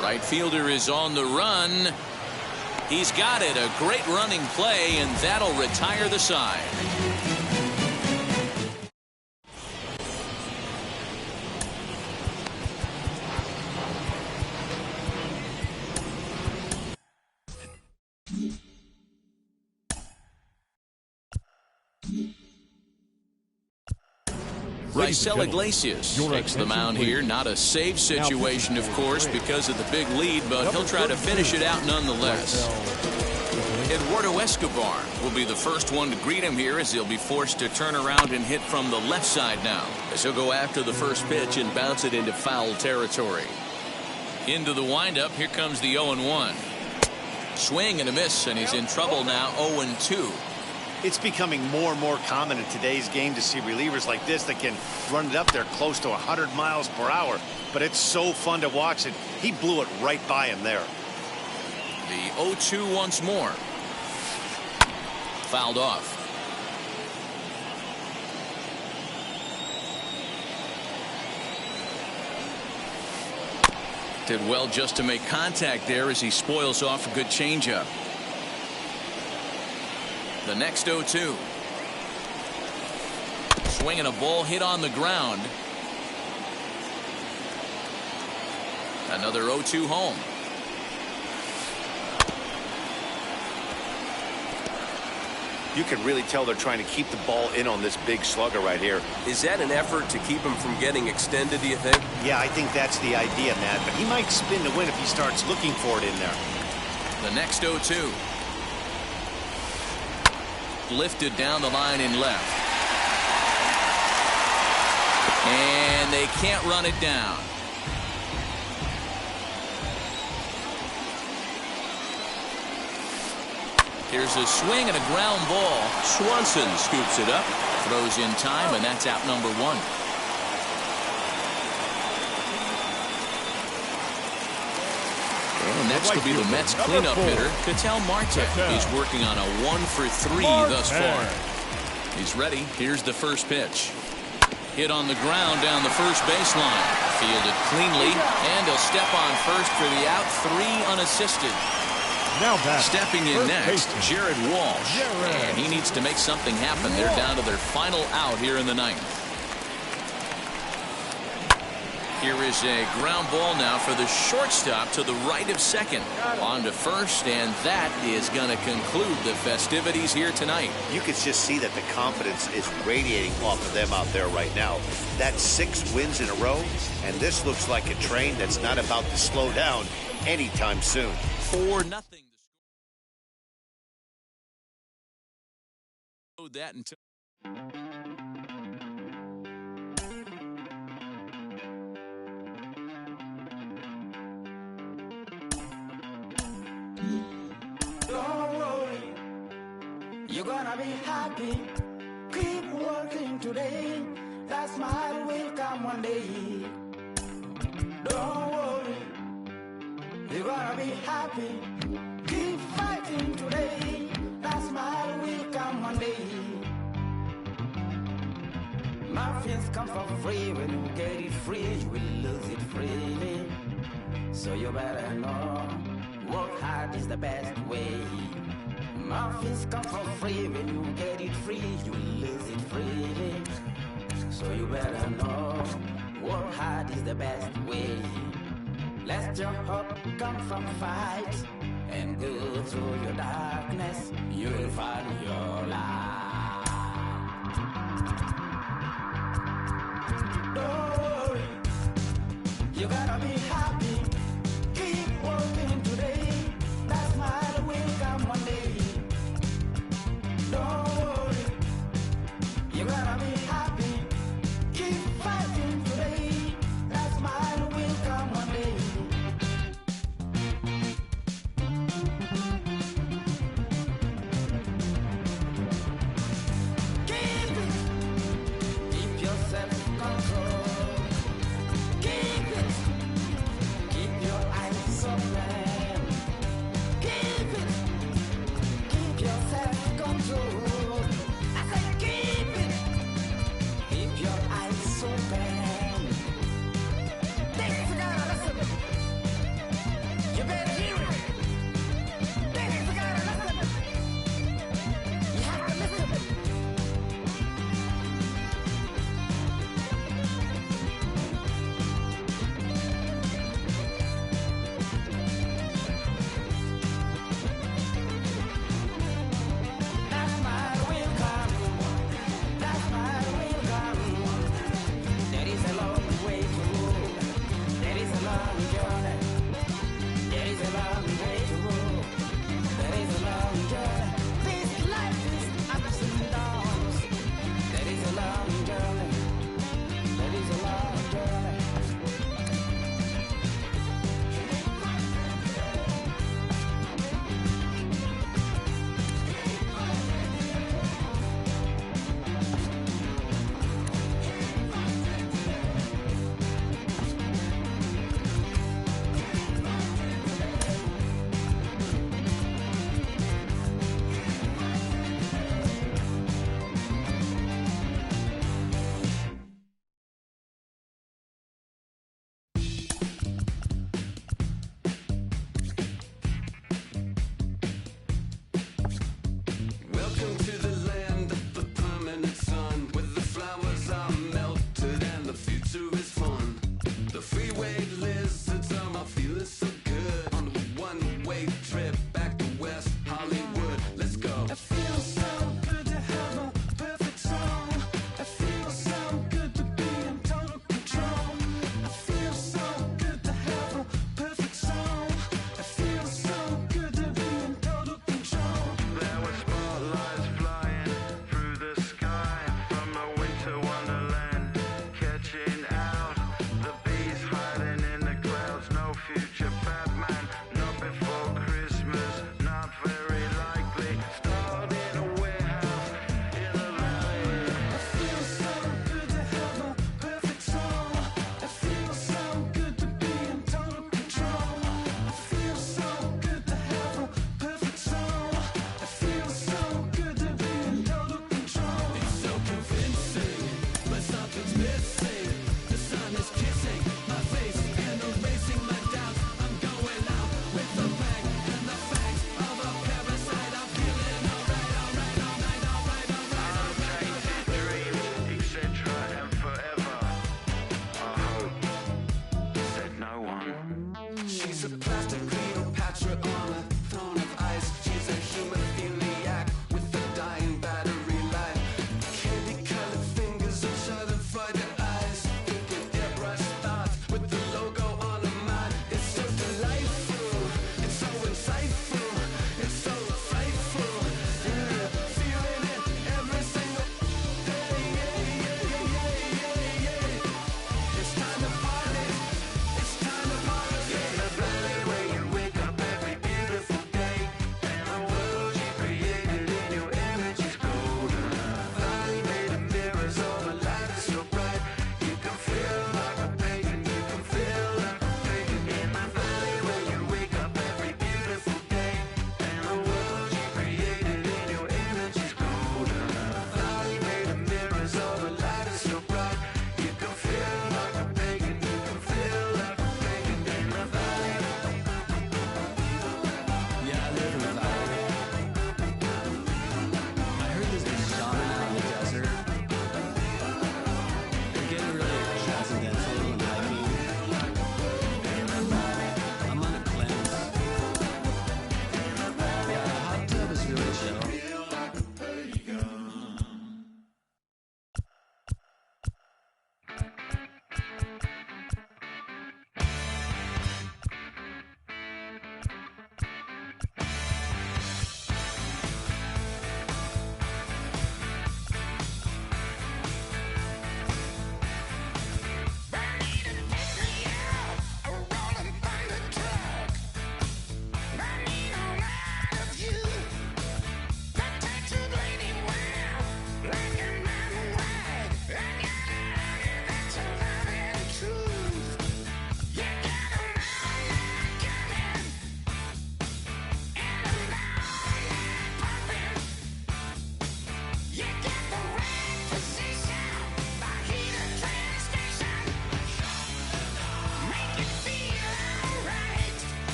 Right fielder is on the run. He's got it. A great running play, and that'll retire the side. Raisel Iglesias takes the mound here. Not a save situation, of course, because of the big lead, but he'll try to finish it out nonetheless. Eduardo Escobar will be the first one to greet him here as he'll be forced to turn around and hit from the left side now, as he'll go after the first pitch and bounce it into foul territory. Into the windup, here comes the 0-1. Swing and a miss, and he's in trouble now, 0-2. It's becoming more and more common in today's game to see relievers like this that can run it up there close to 100 miles per hour. But it's so fun to watch it. He blew it right by him there. The 0-2 once more. Fouled off. Did well just to make contact there as he spoils off a good changeup. The next 0-2. Swinging a ball hit on the ground. Another 0-2 home. You can really tell they're trying to keep the ball in on this big slugger right here. Is that an effort to keep him from getting extended, do you think? Yeah, I think that's the idea, Matt. But he might spin to win if he starts looking for it in there. The next 0-2. Lifted down the line in left. And they can't run it down. Here's a swing and a ground ball. Swanson scoops it up, throws in time, and that's out number 1. And next will be the Mets cleanup hitter, Ketel Marte. He's working on a 1-for-3 thus far. He's ready. Here's the first pitch. Hit on the ground down the first baseline. Fielded cleanly, and he'll step on first for the out, 3 unassisted. Now back. Stepping in next, Jared Walsh. And he needs to make something happen. They're down to their final out here in the 9th. Here is a ground ball now for the shortstop to the right of second. On to first, and that is going to conclude the festivities here tonight. You can just see that the confidence is radiating off of them out there right now. That's 6 wins in a row, and this looks like a train that's not about to slow down anytime soon. 4-0. That until don't worry, you're gonna be happy. Keep working today, that smile will come one day. Don't worry, you're gonna be happy. Keep fighting today, that smile will come one day. Muffins come for free. When you get it free, you will lose it freely. So you better know, work hard is the best way. Muffins come for free. When you get it free, you will lose it freely. So you better know, work hard is the best way. Let your hope come from fight and go through your darkness. You'll find your light. Don't worry, you gotta be happy. Keep working today. That smile will come one day. Don't worry, you gotta be happy. Keep fighting today. That smile will come one day. Keep it. Keep your self-control. Keep it. Keep your eyes open. Keep it. Keep your self-control. I say keep it. Keep your eyes open. This you gotta listen. You better hear it. This you gotta listen. You have to listen. That smile will come. That smile will come. There is a long way to go. There is a long journey. There is a long way to go. There is a long journey. This life is ups and downs. There is a long journey. There is a long journey. Welcome to the land of the permanent sun, where the flowers are melted and the future is fun. The freeway lizards are feeling so good on a one-way trip back to West Hollywood. Let's go. It feels so good to have a perfect song. It feels so good to be in total control. It feels so good to have a perfect song. It feels so good to be in total control. There were spotlights flying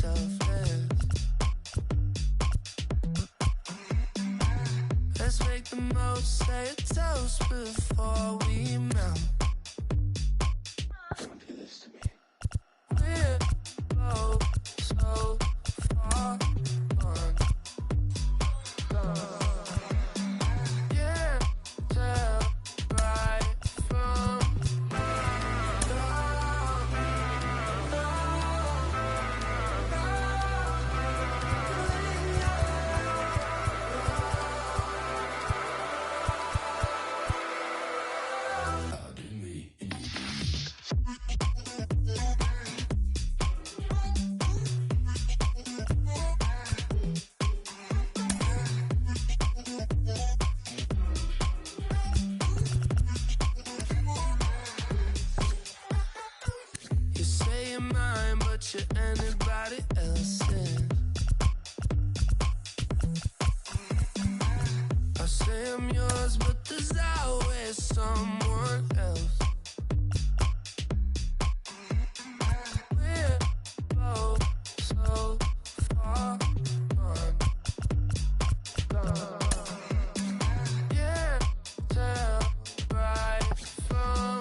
selfless. Let's make the most, say a toast before we melt. We're both so far gone. Yeah, tell right from you say you're mine, but you're anybody else's. I say I'm yours, but there's always someone else. We're both so far gone. Yeah, tell right from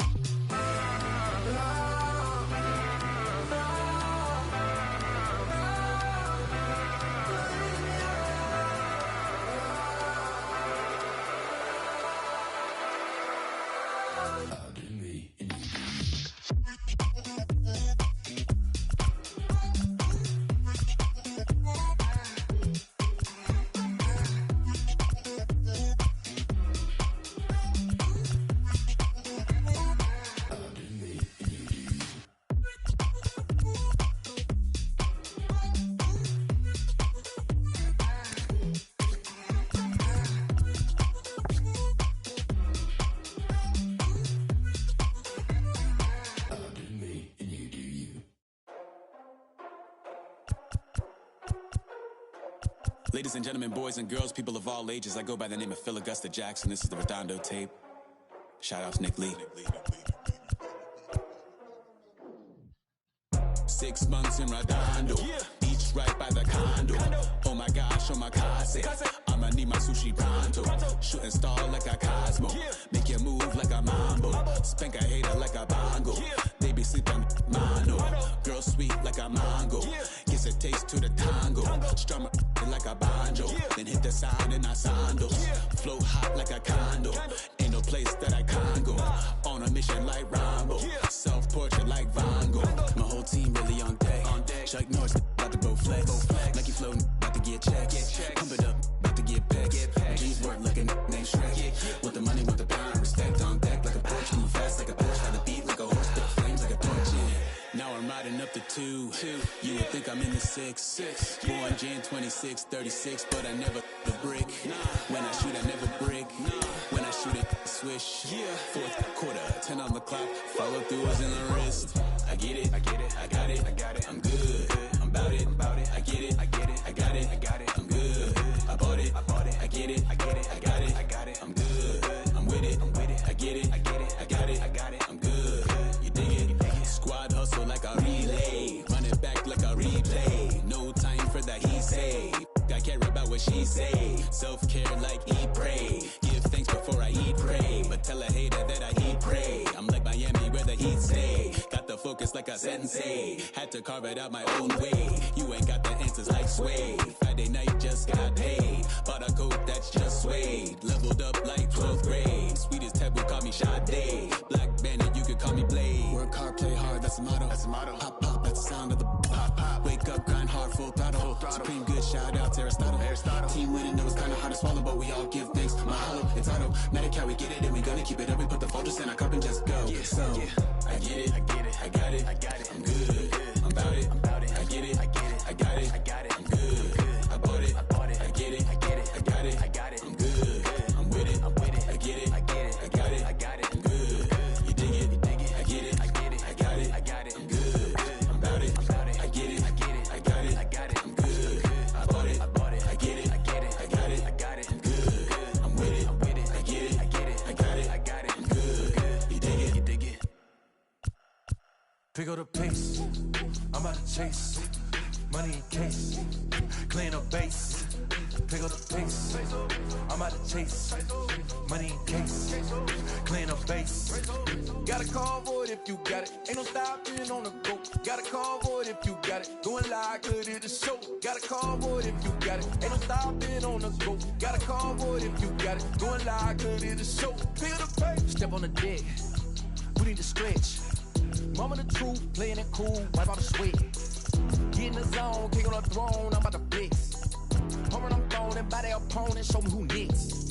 Ladies and gentlemen, boys and girls, people of all ages, I go by the name of Phil Augusta Jackson. This is the Redondo tape. Shout out to Nick Lee. 6 months in Redondo, beach right by the condo. Oh my gosh, oh my casa, I'ma need my sushi pronto. Shooting star like a Cosmo, make you move like a mambo. Spank a hater like a bongo. They be sleeping mono. Girl sweet like a mango, gets a taste to the tango. Strum it like a banjo, then hit the sound in our sandals. Float hot like a condo, ain't no place that I can't go. On a mission like Rambo, self-portrait like Van Gogh. My whole team really on deck. Chuck Norris about to go flex. Nike floating, about to get checks. Pump it up, about to get pecks. G's work looking name Shrek. With the money, with the pound, respect on deck like a porch. Move fast like a Porsche, had the beat like a horse, but flames like a torch. Now I'm riding up the 2. You would think I'm in the 6. Born Jan 26, 36, but I never the brick. When I shoot, I never brick. When I shoot it, swish. Fourth quarter, 10 on the clock. Follow through is in the wrist. I get it, I got it, I'm good, I'm about it, I get it, I got it, I'm good, I bought it, I get it, I got it, I'm good, I'm with it, I get it, I got it, I'm good, you dig it, squad hustle like a relay, run it back like a replay, no time for that he say, I care about what she say, self-care like eat, pray, give thanks before I eat, pray, but tell a hater that I eat, pray, I'm like Miami where the heat stay, got the focus like a sensei, had to carve it out my own way, you ain't got the answers like Sway, Friday night just got paid, bought a coat that's just suede, leveled up like 12th grade, sweetest taboo call me Sade, Black Bandit you could call me Blade, work hard play hard that's the motto, pop pop that's the sound of the pop, wake up grind hard full throttle, supreme good shout out to Aristotle, team winning it was kinda hard to swallow but we all give thanks, mahalo, it's automatic how we get it and we gonna keep it up, we put the focus in our cup and just go, so I get it, I got it, I'm good, I'm about it, I get it, I got it, I'm good, I bought it, I get it, I got it, I'm good, I'm with it, I get it, I got it, I'm good, you dig it, I get it, I got it, I'm good, I'm about it, I get it, I got it, I'm good, I bought it, I get it, I got it, I'm good, I'm with it, I get it, I got it, I'm good, you dig it. Pick up the pace, I'm about to chase. money in case, clean up base, pick up the pace. I'm out to chase, money in case, clean up base. Got a convoy if you got it. Ain't no stopping on the go. Got a convoy if you got it. Going live, good at the show. Got a convoy if you got it. Ain't no stopping on the go. Got a convoy if you got it. Going live, good at the show. Pick up the pace. Step on the deck. We need to stretch. Mama the truth, playing it cool, wipe out the sweat. Get in the zone, kick on the throne, I'm about to flex. Homing, I'm throwing and by their opponent, show me who next.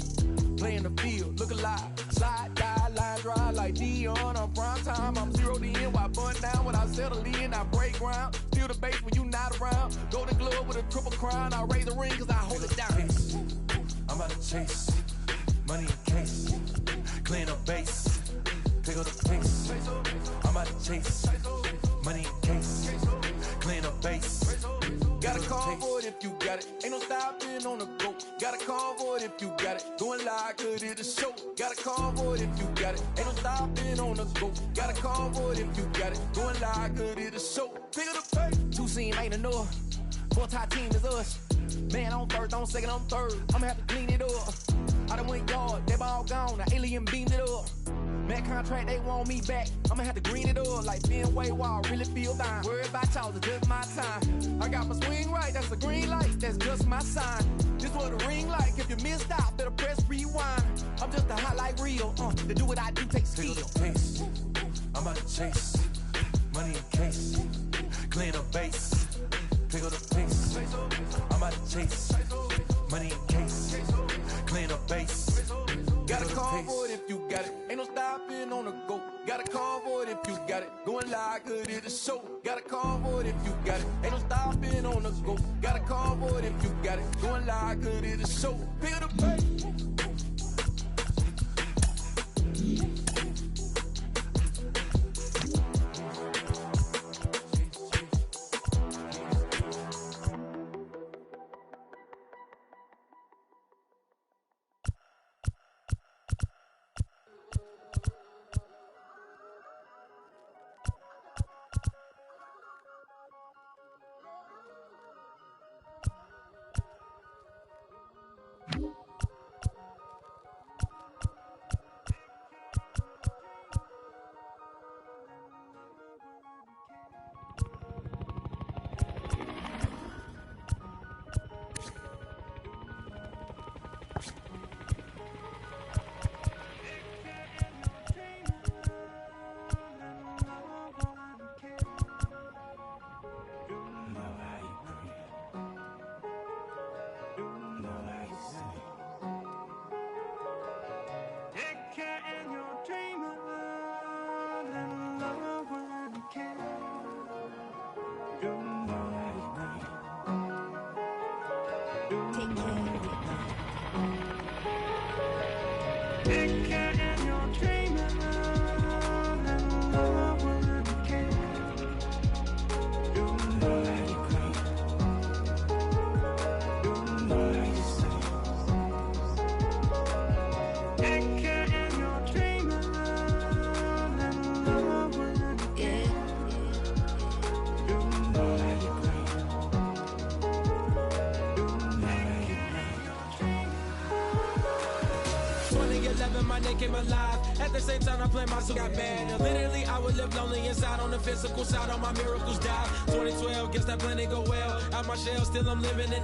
Play in the field, look alive. Slide, die, line drive like Dion on prime time. I'm zeroed in, while bun down when I settle in. I break ground, steal the base when you not around. Golden glove with a triple crown, I raise the ring cause I hold it down. I'm out to chase, money in case, clean up base, pick up the pace. I'm out to chase, money in case, clean up base. Got a convoy if you got it. Ain't no stopping on the go. Got a convoy if you got it. Going live, good at the show. Got a convoy if you got it. Ain't no stopping on the go. Got a convoy if you got it. Going live, good at the show. Pick up the pace. Two scene ain't enough. Four top team is us. Man on first, on second, on third. I'ma have to clean it up. I done went yard, they ball gone. The alien beamed it up. That contract, they want me back. I'ma have to green it up like Fenway Wall. Really feel fine. Worry about y'all, it's just my time. I got my swing right, that's a green light. That's just my sign. This what a ring like. If you missed out, better press rewind. I'm just a hot like real. To do what I do takes skill. Pace. I'm out to chase, money in case, clean up base, pick up the pace. I'm out to chase, money in case, clean up base. Got a convoy if you got it. Ain't no stopping on the go. Got a convoy if you got it. Going live, good at the show. Got a convoy if you got it. Ain't no stopping on the go. Got a convoy if you got it. Going live, good at the show. Pick up the pace. Came alive. At the same time, I played my got bad. Literally, I would live lonely inside on the physical side. All my miracles died. 2012, guess that plan didn't go well. Out my shell, still I'm living it.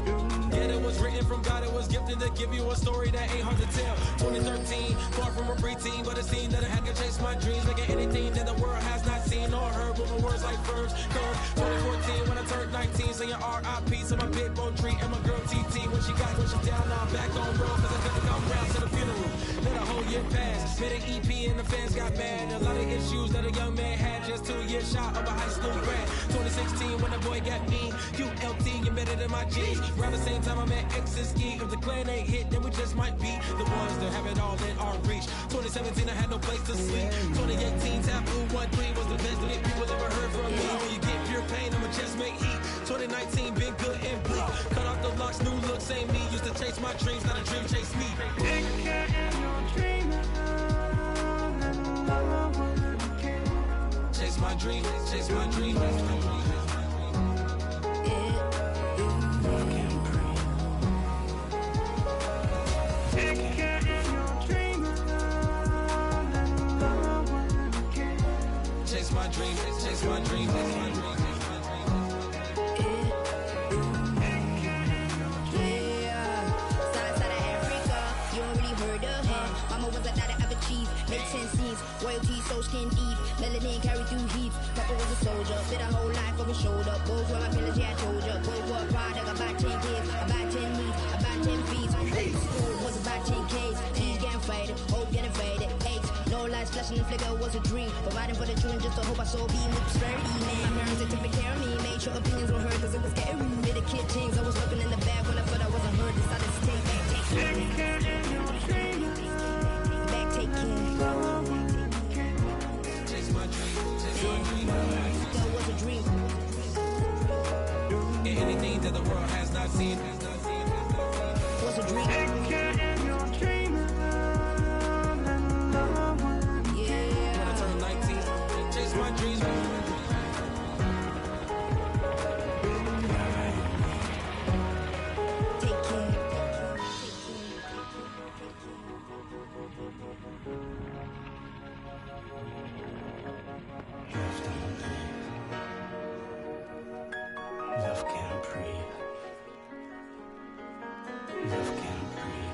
Yet it was written from God. It was gifted to give you a story that ain't hard to tell. 2013, far from a preteen, but it seemed that I had to chase my dreams, making anything that the world has not seen or heard. Moving words like verbs. Come 2014, when I turned 19, saying R.I.P. to my big bone tree and my girl TT. When she down, now I'm back on road, cause I couldn't come round to the funeral. Let a whole year pass. Made an EP and the fans got mad. A lot of issues that a young man had. Just 2 years shot of a high school grad. 2016 when the boy got me. QLT embedded in my G's. Around the same time I met X and Ski. If the clan ain't hit, then we just might be the ones that have it all in our reach. 2017 I had no place to sleep. 2018 Taboo 1-3 was the best that people ever heard from me. When you get pure pain, I'ma just make heat. 2019 been good and bleak. Cut off the locks, new looks, ain't me. Used to chase my dreams, not a dream chase me. Chase my dream, chase my dream. my dream. Made 10 scenes, royalty so skin deep, melanin carry through heaps. Papa was a soldier, fit a whole life over shoulder. Both were my pillars, yeah I told ya. Both were a product, about 10 kids, about 10 needs, about 10 feet. School was about 10 Ks, T's getting faded, hope getting faded. 8, no lights flashing and flicker was a dream. Providing for the children just to hope I saw beam with prosperity, man. My parents they took care of me, made sure opinions were heard cause it was scary. Did the kid things, I was looking in the back when I thought I wasn't heard. Decided to take back, take care. Back, take care. That was a dream. And anything that the world has not seen was a dream. Yeah. When I turned 19, chase my dreams. Take care. Love can't breathe. Love can't breathe.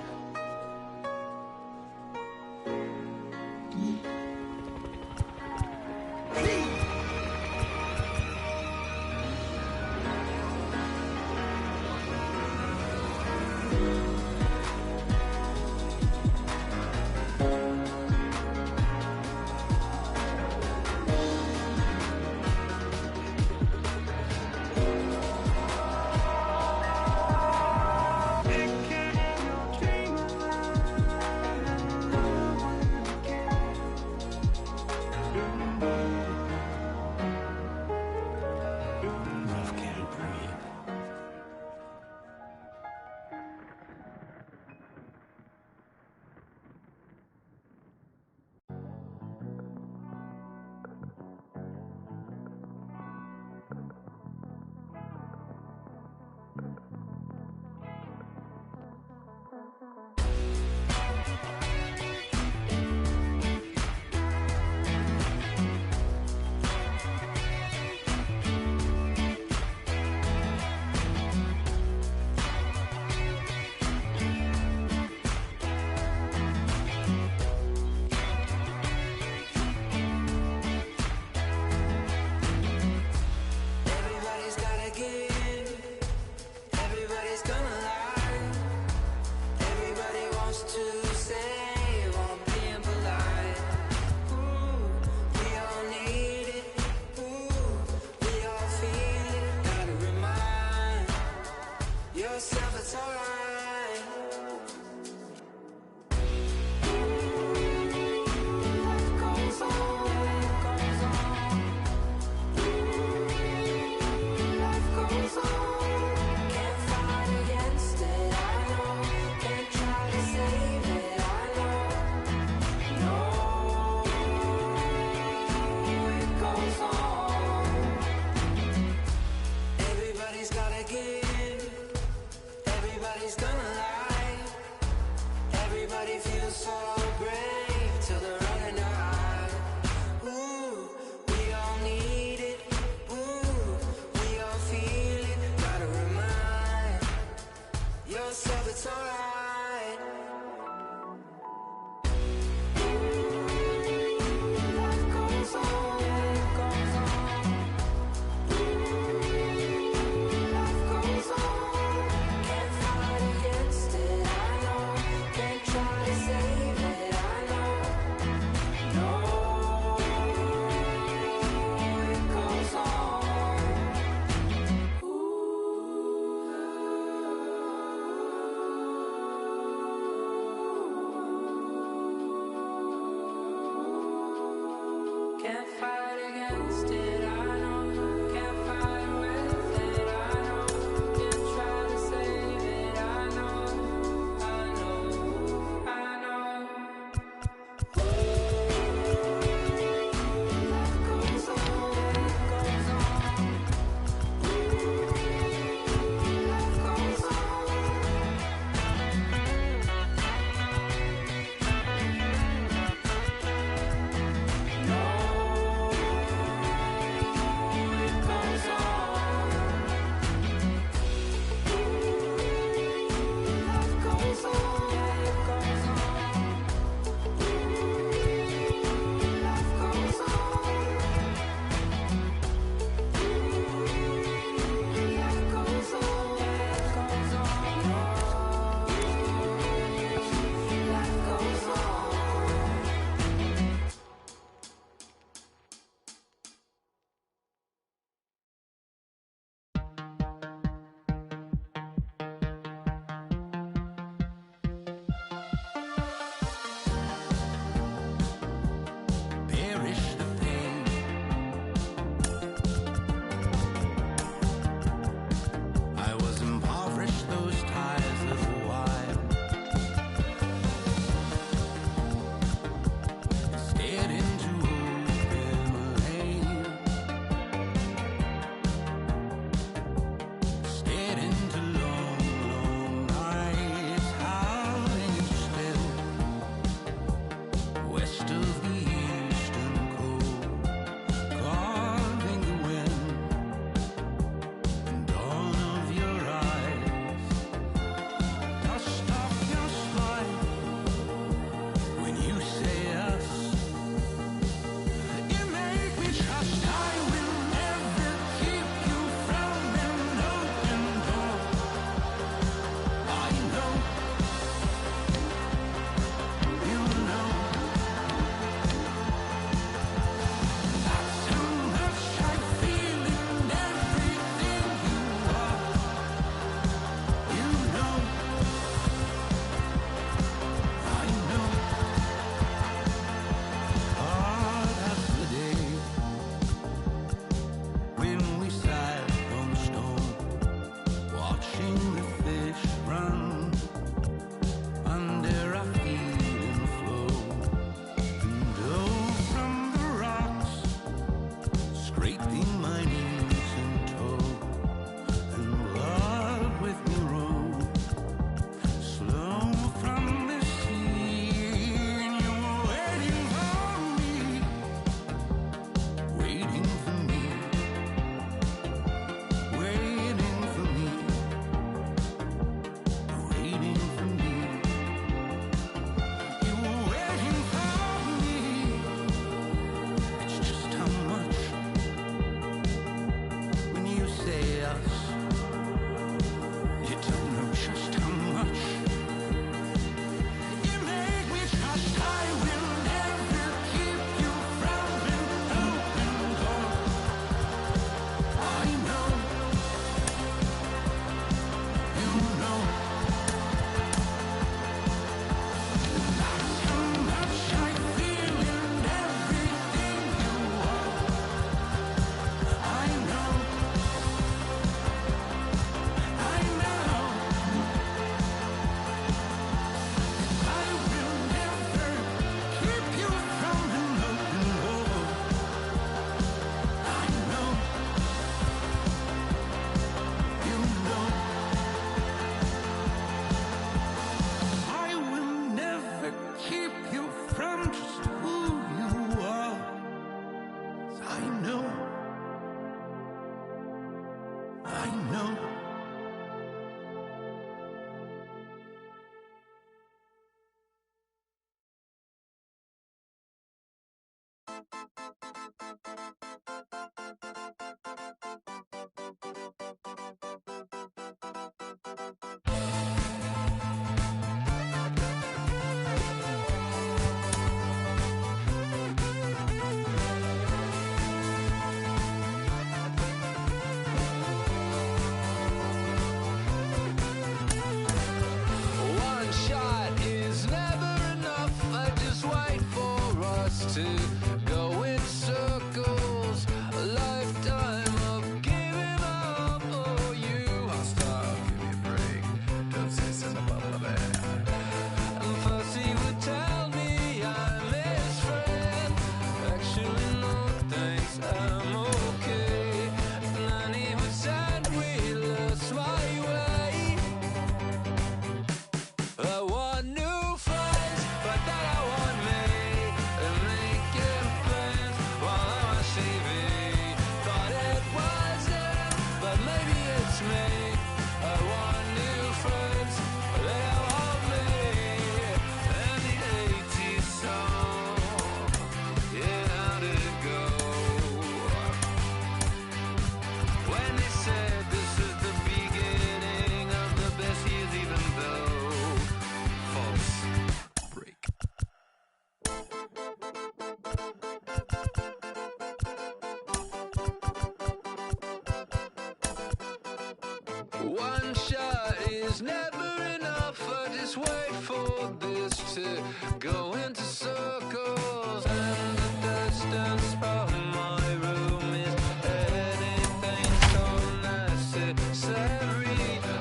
else. You don't know just how much you make me trust. I will never keep you from an open door. I know, you know, that's how much I feel in everything you are. I know, I know, I will never keep you from an open door. I know, you know, I will never keep you from just who you are. I know, I know. One shot is never enough. I just wait for us to go in circles. A lifetime of giving up. Oh, you I'll stop, give me a break. Don't say something about my bad. And first he would tell me I'm his friend. Actually, no thanks, I'm okay. And then he would send me lost my way. I want new friends, but then I want me. And making plans while I'm on TV. Thought it was him, but maybe it's me. I want new friends, but they don't want me. And the 80s song, yeah, how'd it go? When they said this is the beginning of the best years, even though false break. One shot is never enough. I just wait for this to go into circles. And the distance from my room is anything so necessary.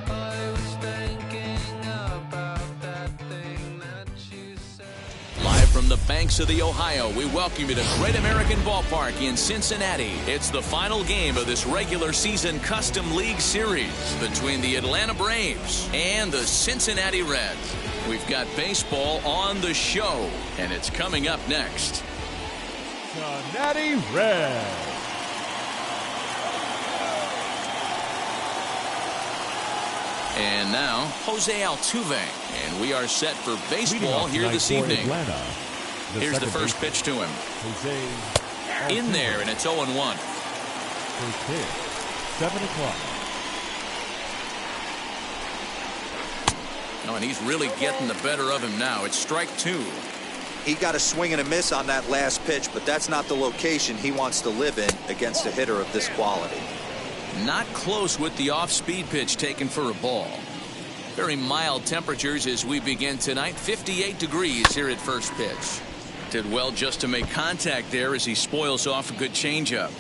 I was thinking about that thing that you said. Live from the banks of the Ohio, we welcome you to Great American Ballpark in Cincinnati. It's the final game of this regular season Custom League Series between the Atlanta Braves and the Cincinnati Reds. We've got baseball on the show, and it's coming up next. Cincinnati Reds. And now, Jose Altuve. And we are set for baseball here this evening. Here's the first pitch to him. In there, and it's 0-1. First pitch, 7 o'clock. Oh, and he's really getting the better of him now. It's strike 2. He got a swing and a miss on that last pitch, but that's not the location he wants to live in against a hitter of this quality. Not close with the off-speed pitch taken for a ball. Very mild temperatures as we begin tonight. 58 degrees here at first pitch. Did well just to make contact there as he spoils off a good changeup.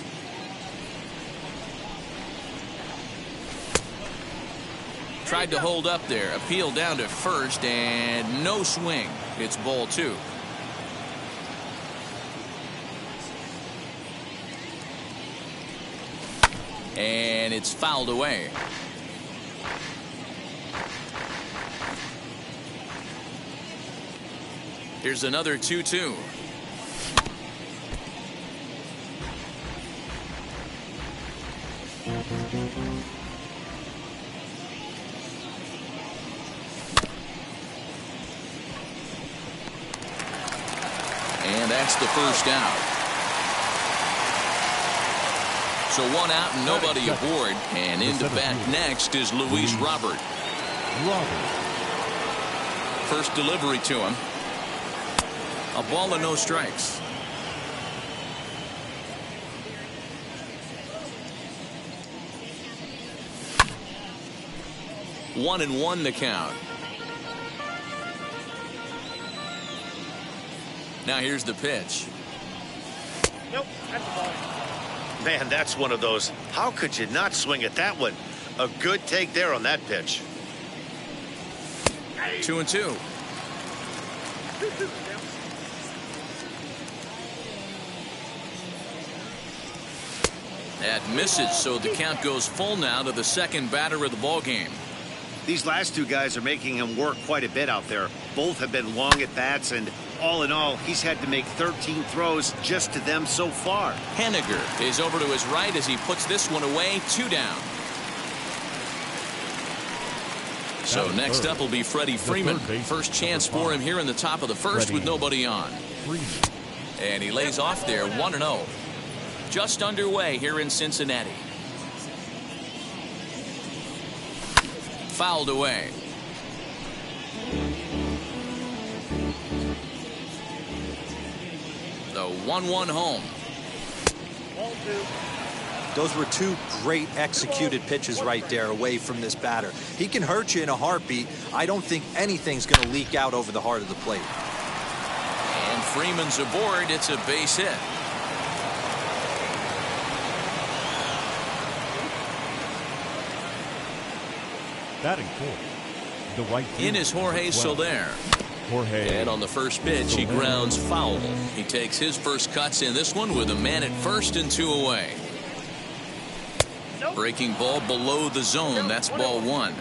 Tried to hold up there. Appeal down to first and no swing. It's ball 2. And it's fouled away. Here's another 2-2. And that's the first out. So one out and nobody aboard. And into bat next is Luis Robert. First delivery to him. A ball and no strikes. One and one the count. Now here's the pitch. Nope, that's the ball. Man, that's one of those. How could you not swing at that one? A good take there on that pitch. 2-2. That misses, so the count goes full now to the second batter of the ball game. These last two guys are making him work quite a bit out there. Both have been long at bats, and all in all, he's had to make 13 throws just to them so far. Haniger is over to his right as he puts this one away. 2 down. So next up will be Freddie Freeman. First chance for him here in the top of the first with nobody on. And he lays off there 1-0. Just underway here in Cincinnati. Fouled away. The 1-1 home. Those were two great executed pitches right there away from this batter. He can hurt you in a heartbeat. I don't think anything's going to leak out over the heart of the plate. And Freeman's aboard. It's a base hit. Batting fourth, the right in is Jorge Soler. And on the first pitch, he grounds foul. He takes his first cuts in this one with a man at first and 2 away. Breaking ball below the zone. That's ball 1.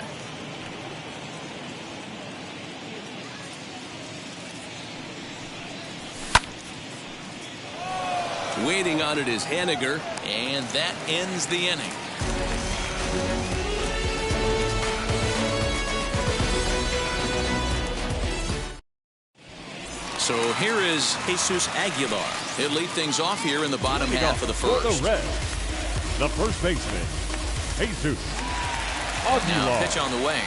Waiting on it is Haniger, and that ends the inning. So here is Jesus Aguilar. He'll lead things off here in the bottom half of the first. For the Reds, the first baseman, Jesus Aguilar. Now pitch on the way.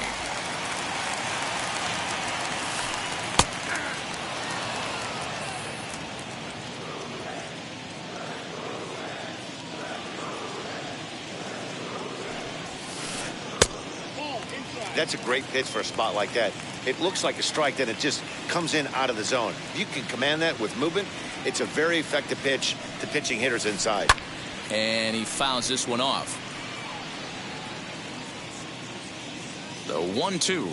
That's a great pitch for a spot like that. It looks like a strike, then it just comes in out of the zone. If you can command that with movement, it's a very effective pitch to pitching hitters inside. And he fouls this one off. The 1-2.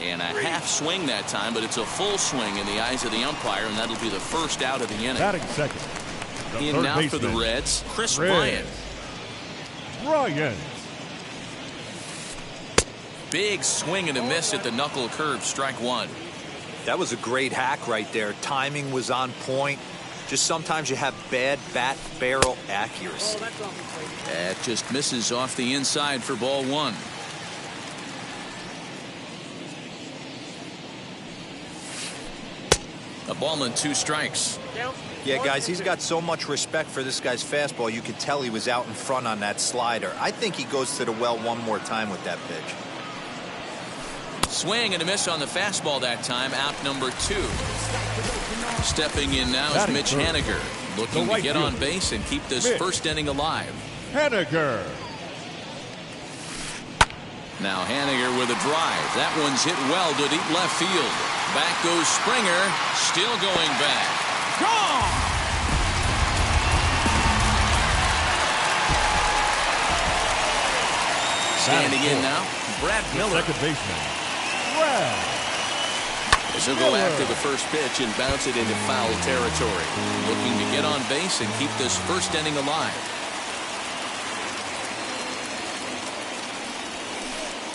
And a half swing that time, but it's a full swing in the eyes of the umpire, and that'll be the first out of the inning. Batting second. In now for the Reds, Chris Bryant. Big swing and a miss at the knuckle curve. Strike 1. That was a great hack right there. Timing was on point. Just sometimes you have bad bat barrel accuracy. That just misses off the inside for ball 1. A ball and 2 strikes. Yeah, guys, he's got so much respect for this guy's fastball. You could tell he was out in front on that slider. I think he goes to the well one more time with that pitch. Swing and a miss on the fastball that time. Out number 2. Stepping in now is Mitch Haniger, looking to get on base and keep this first inning alive. Haniger. Now Haniger with a drive. That one's hit well to deep left field. Back goes Springer, still going back. Gone! Standing in now, Brad Miller. Second baseman, Brad. As he'll go after the first pitch and bounce it into foul territory. Looking to get on base and keep this first inning alive.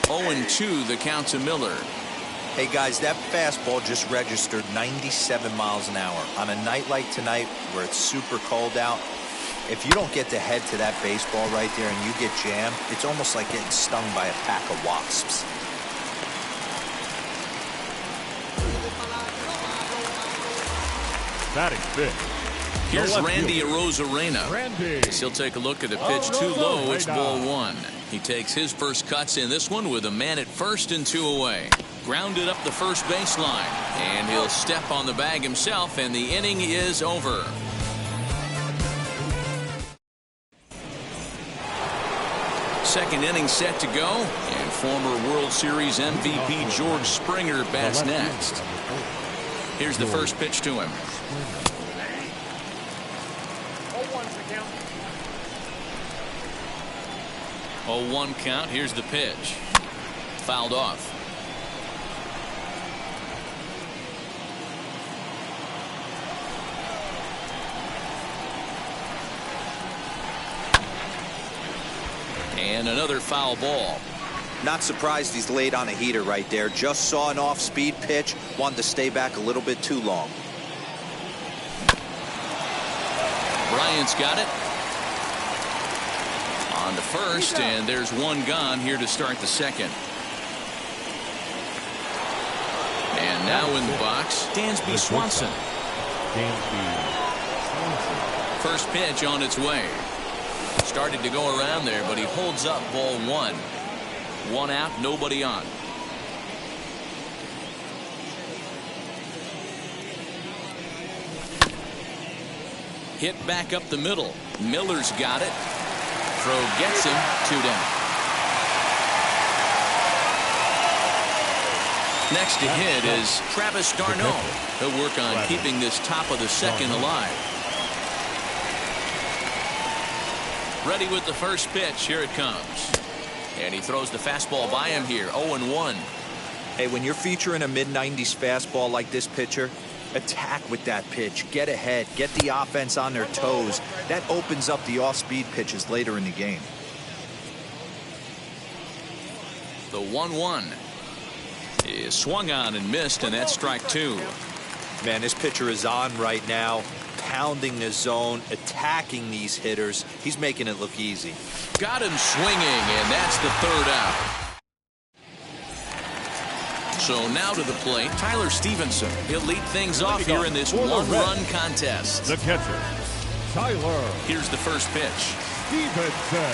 0-2 the count to Miller. Hey guys, that fastball just registered 97 miles an hour. On a night like tonight where it's super cold out, if you don't get to head to that baseball right there and you get jammed, it's almost like getting stung by a pack of wasps. Batting fifth, Here's left Randy fielder. Arozarena. Randy. As he'll take a look at the pitch too low. It's ball one. He takes his first cuts in this one with a man at first and 2 away. Grounded up the first baseline. And he'll step on the bag himself, and the inning is over. Second inning set to go, and former World Series MVP George Springer bats next. Here's the first pitch to him. 0-1 count. Here's the pitch. Fouled off. And another foul ball. Not surprised he's laid on a heater right there. Just saw an off-speed pitch. Wanted to stay back a little bit too long. Bryant's got it. On to first, and there's one gone here to start the second. And now in the box, Dansby Swanson. First pitch on its way. Started to go around there, but he holds up ball one. One out, nobody on. Hit back up the middle. Miller's got it. Throw gets him. 2 down. Next to hit is Travis d'Arnaud. He'll work on keeping this top of the second alive. Ready with the first pitch. Here it comes. And he throws the fastball by him here. 0-1. Hey, when you're featuring a mid-90s fastball like this pitcher, attack with that pitch. Get ahead. Get the offense on their toes. That opens up the off-speed pitches later in the game. The 1-1 is swung on and missed, and that's strike 2. Man, this pitcher is on right now, pounding the zone, attacking these hitters. He's making it look easy. Got him swinging, and that's the 3rd out. So now to the plate, Tyler Stevenson. He'll lead things off here in this one-run contest. The catcher, Tyler. Here's the first pitch. Stevenson.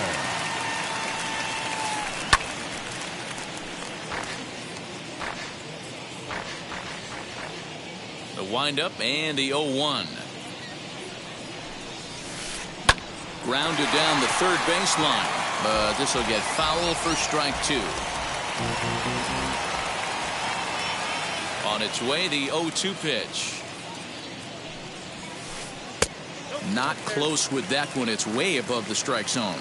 The windup and the 0-1. Grounded down the third baseline, but this will get foul for strike 2. On its way, the 0-2 pitch. Not close with that one. It's way above the strike zone.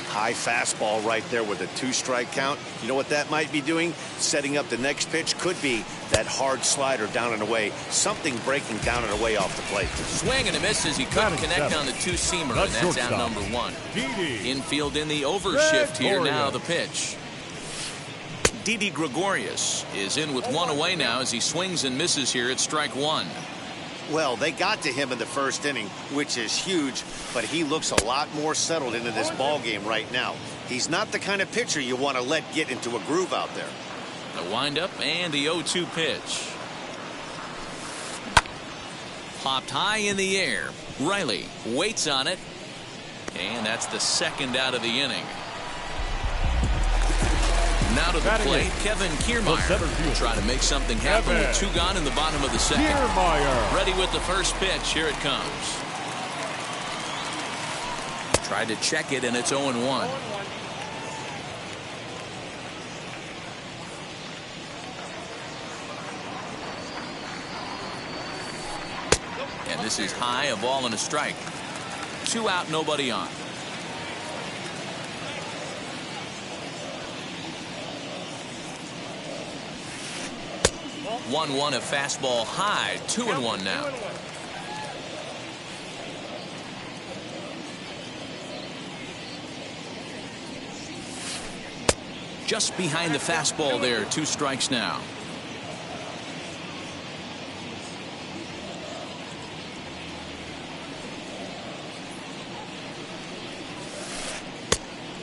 High fastball right there with a 2-strike count. You know what that might be doing? Setting up the next pitch. Could be that hard slider down and away. Something breaking down and away off the plate. Swing and a miss as he couldn't connect on the 2-seamer, and that's out number 1. Infield in the overshift here. Now the pitch. Didi Gregorius is in with 1 away now as he swings and misses here at strike 1. Well, they got to him in the first inning, which is huge, but he looks a lot more settled into this ball game right now. He's not the kind of pitcher you want to let get into a groove out there. The windup and the 0-2 pitch. Popped high in the air. Riley waits on it, and that's the 2nd out of the inning. Now to the plate, Kevin Kiermaier. Try to make something happen with 2 gone in the bottom of the second. Ready with the first pitch. Here it comes. Tried to check it, and it's 0-1. And this is high, a ball and a strike. 2 out, nobody on. 1-1, a fastball high. 2-1 now. Just behind the fastball there. 2 strikes now.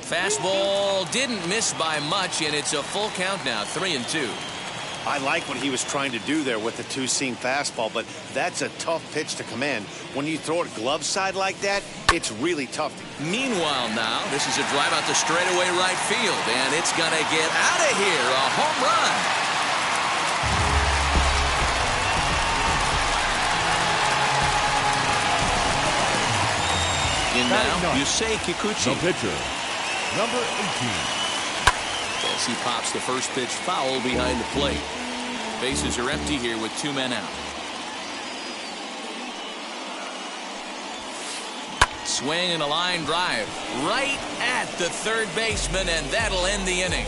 Fastball didn't miss by much, and it's a full count now. 3-2. I like what he was trying to do there with the two-seam fastball, but that's a tough pitch to command. When you throw it glove side like that, it's really tough. Meanwhile now, this is a drive out to straightaway right field, and it's going to get out of here. A home run. In now, Yusei Kikuchi. The pitcher, number 18. As he pops the first pitch foul behind the plate. Bases are empty here with 2 men out. Swing and a line drive right at the third baseman, and that'll end the inning.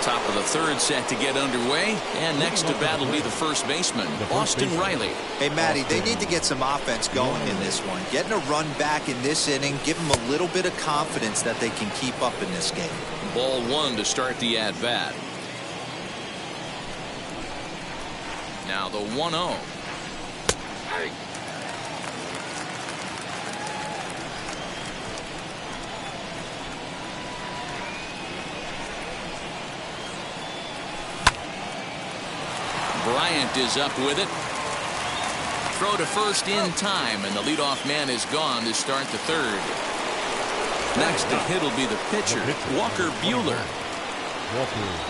Top of the third set to get underway, and next to bat will be the first baseman, Austin Riley. Hey, Matty, they need to get some offense going in this one. Getting a run back in this inning, give them a little bit of confidence that they can keep up in this game. Ball 1 to start the at-bat. Now the 1-0. Bryant is up with it. Throw to first in time, and the leadoff man is gone to start the third. Next to hit will be the pitcher, Walker Buehler.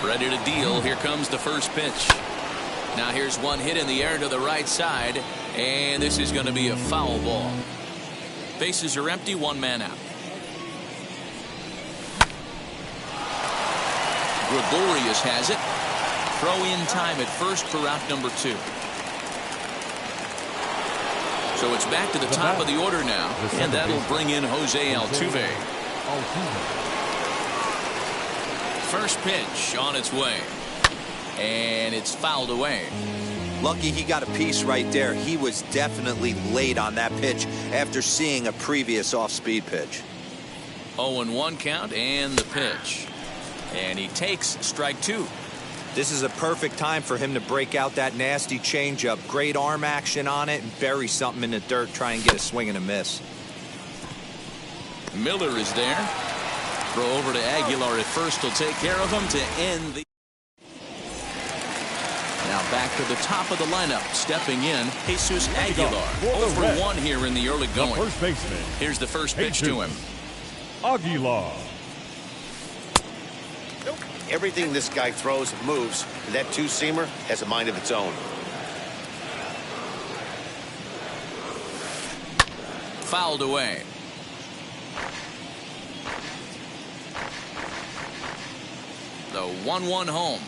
Ready to deal. Here comes the first pitch. Now here's one hit in the air to the right side, and this is going to be a foul ball. Bases are empty, 1 man out. Gregorius has it. Throw in time at first for out number 2. So it's back to the top of the order now, and that'll bring in Jose Altuve. First pitch on its way, and it's fouled away. Lucky he got a piece right there. He was definitely late on that pitch after seeing a previous off-speed pitch. 0-1 count, and the pitch. And he takes strike 2. This is a perfect time for him to break out that nasty changeup. Great arm action on it and bury something in the dirt. Try and get a swing and a miss. Miller is there. Throw over to Aguilar at first. He'll take care of him to end the. Now back to the top of the lineup. Stepping in, Jesus Aguilar. 0-for-1 here in the early going. First baseman. Here's the first pitch to him. Aguilar. Everything this guy throws and moves, that two-seamer has a mind of its own. Fouled away. The 1-1 home.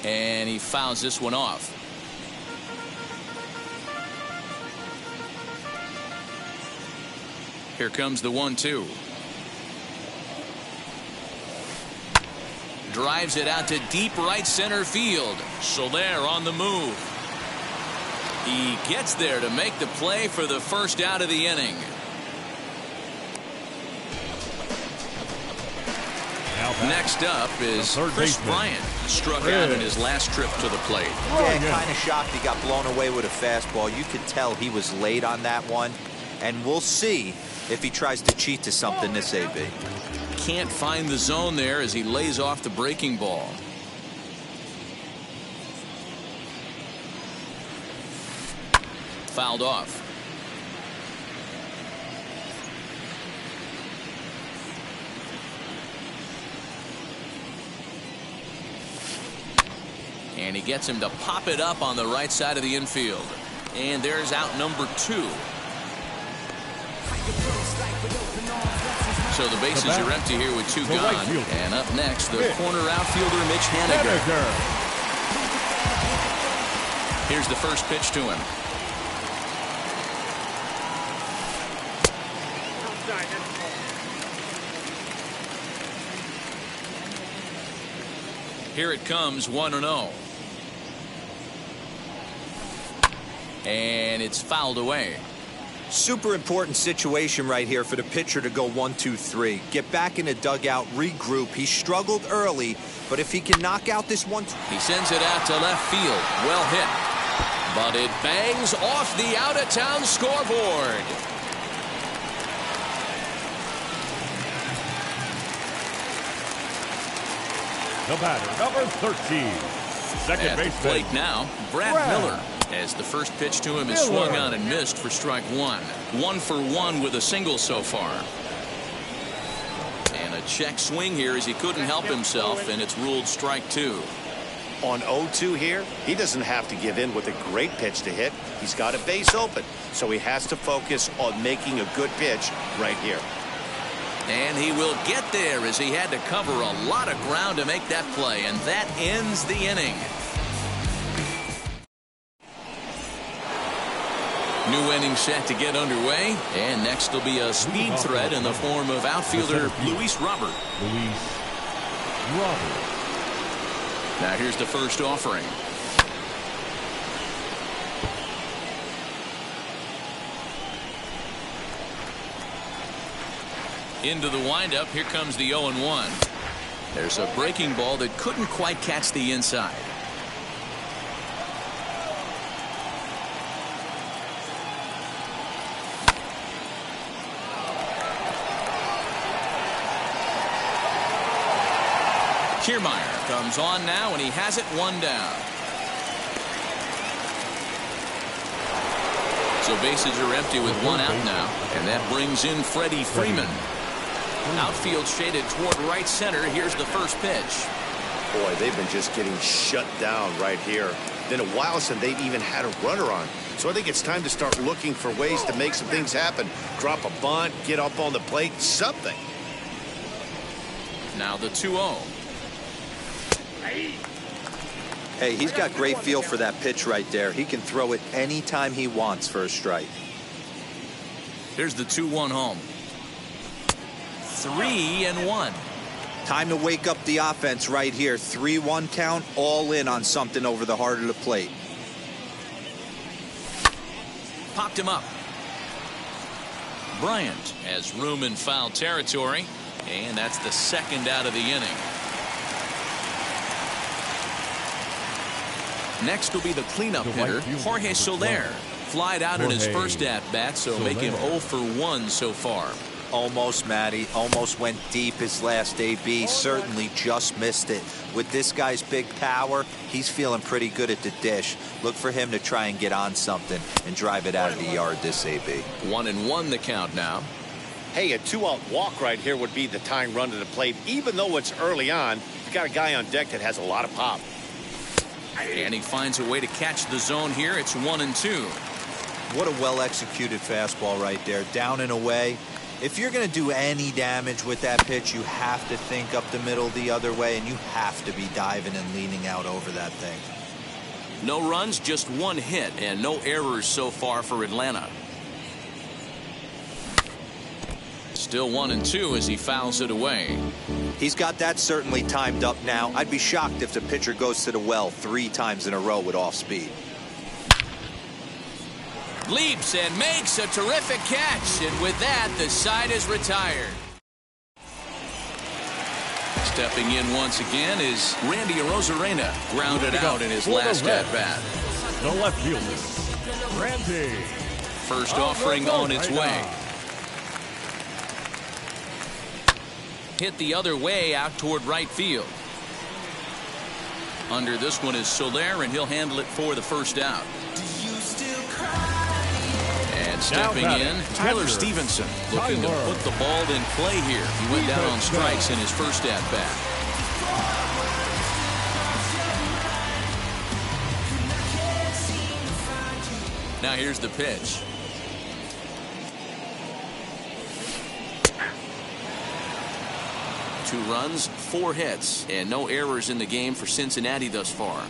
And he fouls this one off. Here comes the 1-2. Drives it out to deep right center field. Soler on the move. He gets there to make the play for the first out of the inning. Next up is Chris Bryant. Struck out in his last trip to the plate. Yeah, kind of shocked he got blown away with a fastball. You could tell he was late on that one. And we'll see if he tries to cheat to something this AB. Can't find the zone there as he lays off the breaking ball. Fouled off. And he gets him to pop it up on the right side of the infield. And there's out number 2. So the bases are empty here with 2 gone. And up next, the corner outfielder, Mitch Haniger. Here's the first pitch to him. Here it comes, 1-0. And it's fouled away. Super important situation right here for the pitcher to go 1-2-3. Get back in the dugout, regroup. He struggled early, but if he can knock out this one. He sends it out to left field. Well hit. But it bangs off the out-of-town scoreboard. The batter, number 13. Second At the baseman. plate now, Brad Miller. As the first pitch to him is swung on and missed for strike one. 1 for 1 with a single so far. And a check swing here as he couldn't help himself, and it's ruled strike 2. On 0-2 here, he doesn't have to give in with a great pitch to hit. He's got a base open, so he has to focus on making a good pitch right here. And he will get there as he had to cover a lot of ground to make that play, and that ends the inning. New inning set to get underway, and next will be a speed threat in the form of outfielder Luis Robert. Now here's the first offering. Into the windup, here comes the 0-1. There's a breaking ball that couldn't quite catch the inside. Kiermaier comes on now, and he has it 1 down. So bases are empty with 1 out now, and that brings in Freddie Freeman. Outfield shaded toward right center. Here's the first pitch. Boy, they've been just getting shut down right here. Been a while since they've even had a runner on. So I think it's time to start looking for ways to make some things happen. Drop a bunt, get up on the plate, something. Now the 2-0. Hey, he's got great feel for that pitch right there. He can throw it anytime he wants for a strike. Here's the 2-1 home. 3-1. Time to wake up the offense right here. 3-1 count, all in on something over the heart of the plate. Popped him up. Bryant has room in foul territory, and that's the second out of the inning. Next will be the cleanup hitter, Jorge Soler. Flied out in his first at-bat, so make him 0 for 1 so far. Almost, Matty. Almost went deep his last AB. Certainly just missed it. With this guy's big power, he's feeling pretty good at the dish. Look for him to try and get on something and drive it out of the yard this AB. 1-1 the count now. Hey, a 2-out walk right here would be the tying run to the plate. Even though it's early on, you've got a guy on deck that has a lot of pop. And he finds a way to catch the zone here. It's 1-2. What a well-executed fastball right there. Down and away. If you're going to do any damage with that pitch, you have to think up the middle the other way, and you have to be diving and leaning out over that thing. No runs, just 1 hit, and no errors so far for Atlanta. Still 1-2 as he fouls it away. He's got that certainly timed up now. I'd be shocked if the pitcher goes to the well 3 times in a row with off speed. Leaps and makes a terrific catch, and with that, the side is retired. Stepping in once again is Randy Arozarena, grounded out in his last at-bat. The left fielder, Randy. First offering on its way. Hit the other way out toward right field. Under this one is Soler, and he'll handle it for the first out. And stepping in, Tyler Stevenson, looking to put the ball in play here. He went down on strikes in his first at-bat. Now here's the pitch. Two runs, 4 hits, and no errors in the game for Cincinnati thus far.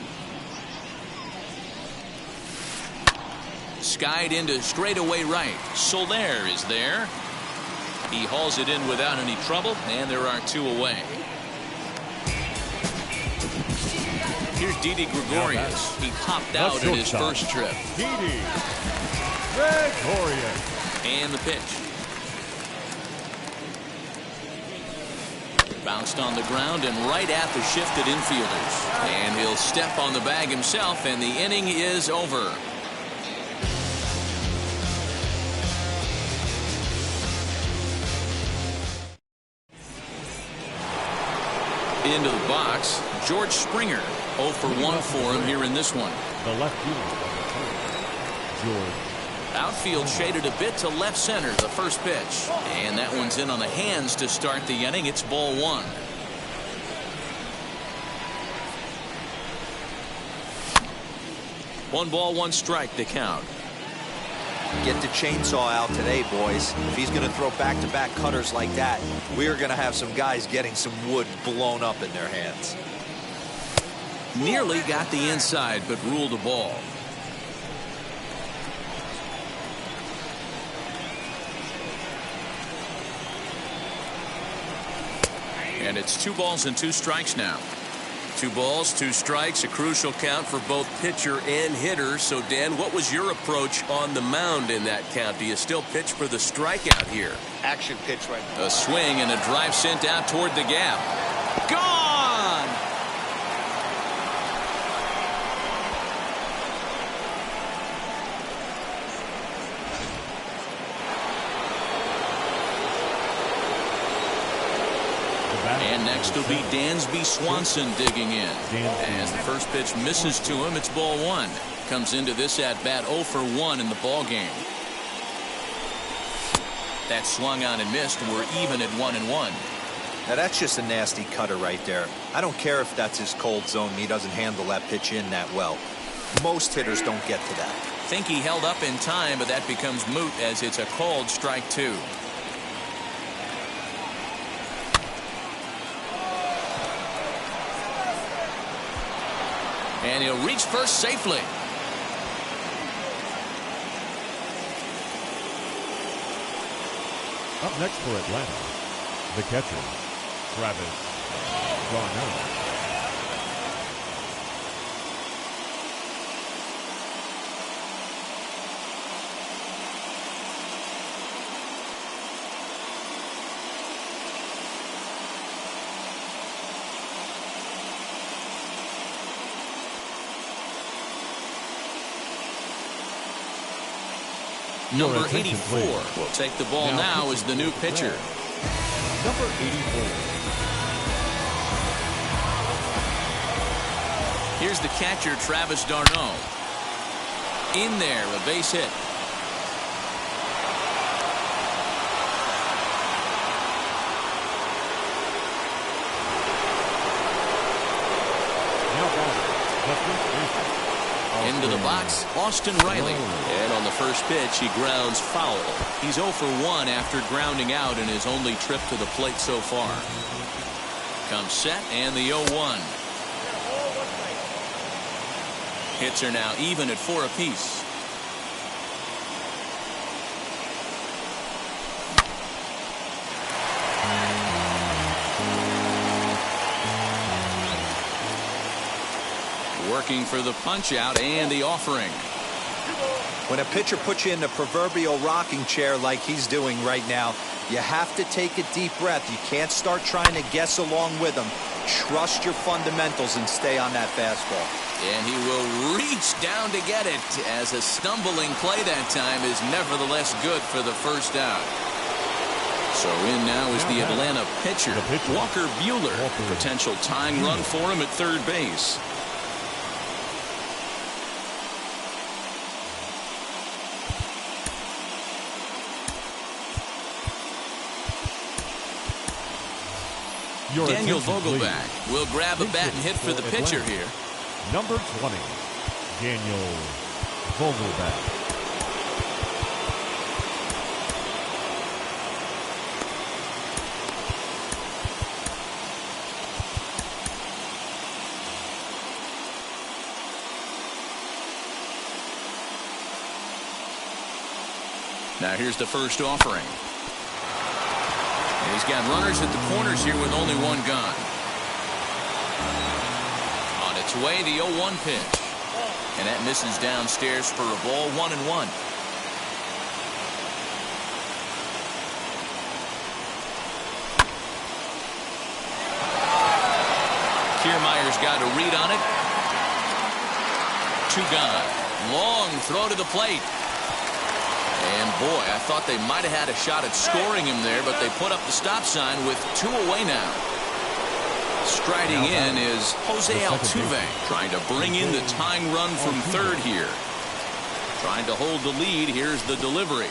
Skied into straightaway right. Soler is there. He hauls it in without any trouble, and there are 2 away. Here's Didi Gregorius. He popped out in his first trip. Didi Gregorius. And the pitch. Bounced on the ground and right at the shifted infielders. And he'll step on the bag himself, and the inning is over. Into the box, George Springer, 0 for 1 for him here in this one. The left fielder, George. Outfield shaded a bit to left center, the first pitch. And that one's in on the hands to start the inning. It's ball 1. One ball, one strike to count. Get the chainsaw out today, boys. If he's going to throw back-to-back cutters like that, we are going to have some guys getting some wood blown up in their hands. Nearly got the inside, but ruled a ball. And it's 2 balls and 2 strikes now. 2 balls, 2 strikes, a crucial count for both pitcher and hitter. So, Dan, what was your approach on the mound in that count? Do you still pitch for the strikeout here? Action pitch right now. A swing and a drive sent out toward the gap. Gone! And next will be Dansby Swanson digging in. As the first pitch misses to him, it's ball 1. Comes into this at bat 0 for 1 in the ball game. That swung on and missed. We're even at 1-1. Now that's just a nasty cutter right there. I don't care if that's his cold zone. He doesn't handle that pitch in that well. Most hitters don't get to that. Think he held up in time, but that becomes moot as it's a called strike 2. And he'll reach first safely. Up next for Atlanta, the catcher, Travis d'Arnaud. Number 84 will take the ball now as the new pitcher. Number 84. Here's the catcher, Travis d'Arnaud. In there, a base hit. Into the box, Austin Riley. And on the first pitch, he grounds foul. He's 0 for 1 after grounding out in his only trip to the plate so far. Comes set and the 0-1. Hits are now even at 4 apiece. Working for the punch out and the offering. When a pitcher puts you in the proverbial rocking chair like he's doing right now, you have to take a deep breath. You can't start trying to guess along with him. Trust your fundamentals and stay on that fastball. And he will reach down to get it, as a stumbling play that time is nevertheless good for the first out. So in now is the Atlanta pitcher, Walker Buehler. Potential tying run for him at third base. Daniel Vogelbach will grab a bat and hit for the pitcher here. Number 20, Daniel Vogelbach. Now here's the first offering. And he's got runners at the corners here with only one gone. On its way, the 0-1 pitch. And that misses downstairs for a ball, 1-1. Kiermaier's got a read on it. 2 gone. Long throw to the plate. And boy, I thought they might have had a shot at scoring him there, but they put up the stop sign with 2 away now. Striding in is Jose Altuve, trying to bring in the tying run from third here. Trying to hold the lead. Here's the delivery.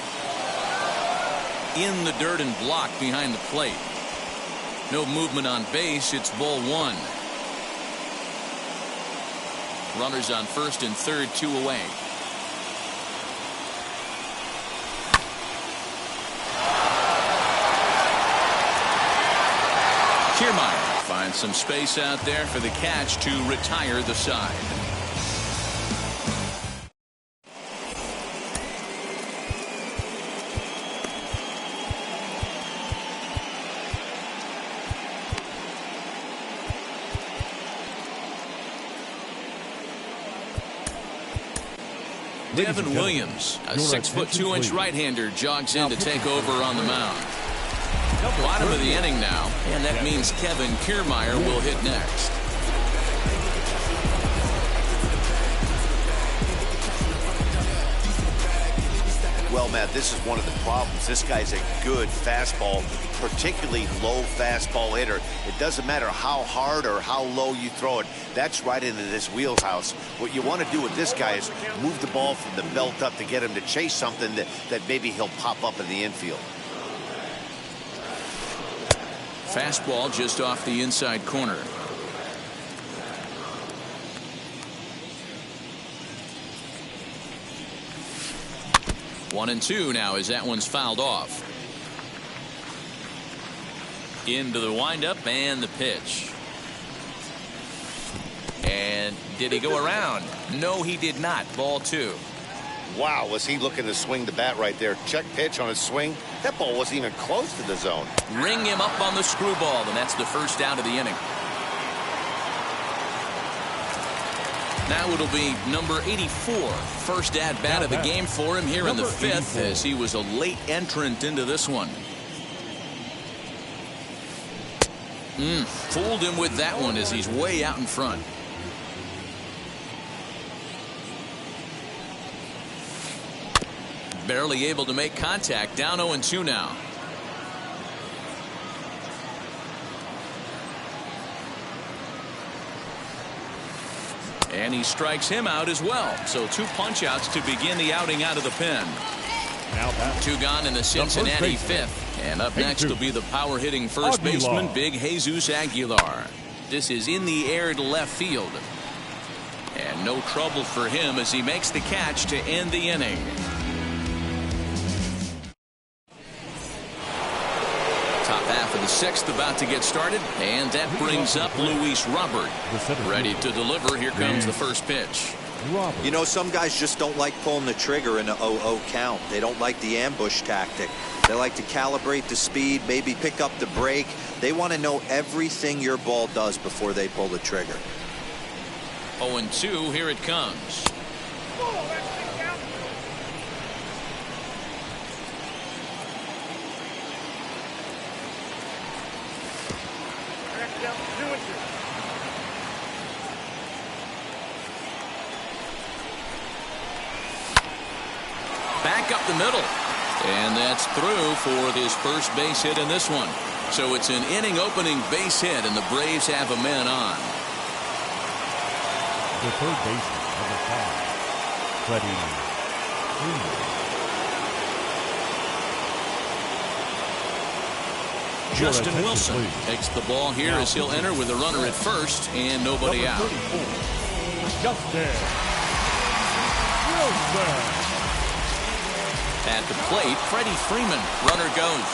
In the dirt and blocked behind the plate. No movement on base. It's ball one. Runners on first and third, 2 away. Kiermaier finds some space out there for the catch to retire the side. Devin Williams, a 6'2" right-hander, jogs in to take over on the mound. Bottom of the inning now, and that means Kevin Kiermaier will hit next. Well, Matt, this is one of the problems. This guy's a good fastball, particularly low fastball hitter. It doesn't matter how hard or how low you throw it. That's right into this wheelhouse. What you want to do with this guy is move the ball from the belt up to get him to chase something that maybe he'll pop up in the infield. Fastball just off the inside corner. One and two now as that one's fouled off. Into the windup and the pitch. And did he go around? No, he did not. Ball two. Wow, was he looking to swing the bat right there? Check pitch on his swing. That ball wasn't even close to the zone. Ring him up on the screwball, and that's the first out of the inning. Now it'll be number 84. First at bat of the game for him here in the fifth, as he was a late entrant into this one. Fooled him with that one as he's way out in front. Barely able to make contact. Down 0-2 now. And he strikes him out as well. So 2 punch-outs to begin the outing out of the pen. 2 gone in the Cincinnati fifth. And up next will be the power-hitting first baseman, Big Jesus Aguilar. This is in the air to left field. And no trouble for him as he makes the catch to end the inning. Top half of the sixth about to get started, and that brings up Luis Robert. Ready to deliver. Here comes the first pitch. You know, some guys just don't like pulling the trigger in an 0-0 count. They don't like the ambush tactic. They like to calibrate the speed, maybe pick up the break. They want to know everything your ball does before they pull the trigger. 0-2, here it comes. Back up the middle. And that's through for his first base hit in this one. So it's an inning opening base hit, and the Braves have a man on. The third baseman, number 5, Freddie Freeman. Justin Wilson takes the ball here as he'll enter with a runner at first and nobody out. Justin Wilson. At the plate, Freddie Freeman. Runner goes.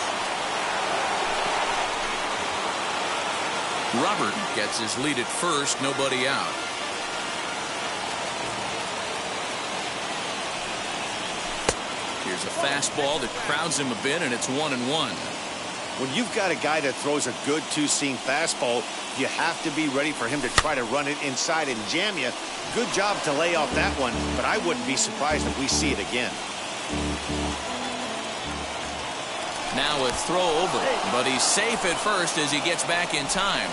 Robert gets his lead at first, nobody out. Here's a fastball that crowds him a bit, and it's 1-1. When you've got a guy that throws a good two-seam fastball, you have to be ready for him to try to run it inside and jam you. Good job to lay off that one, but I wouldn't be surprised if we see it again. Now a throw over, but he's safe at first as he gets back in time.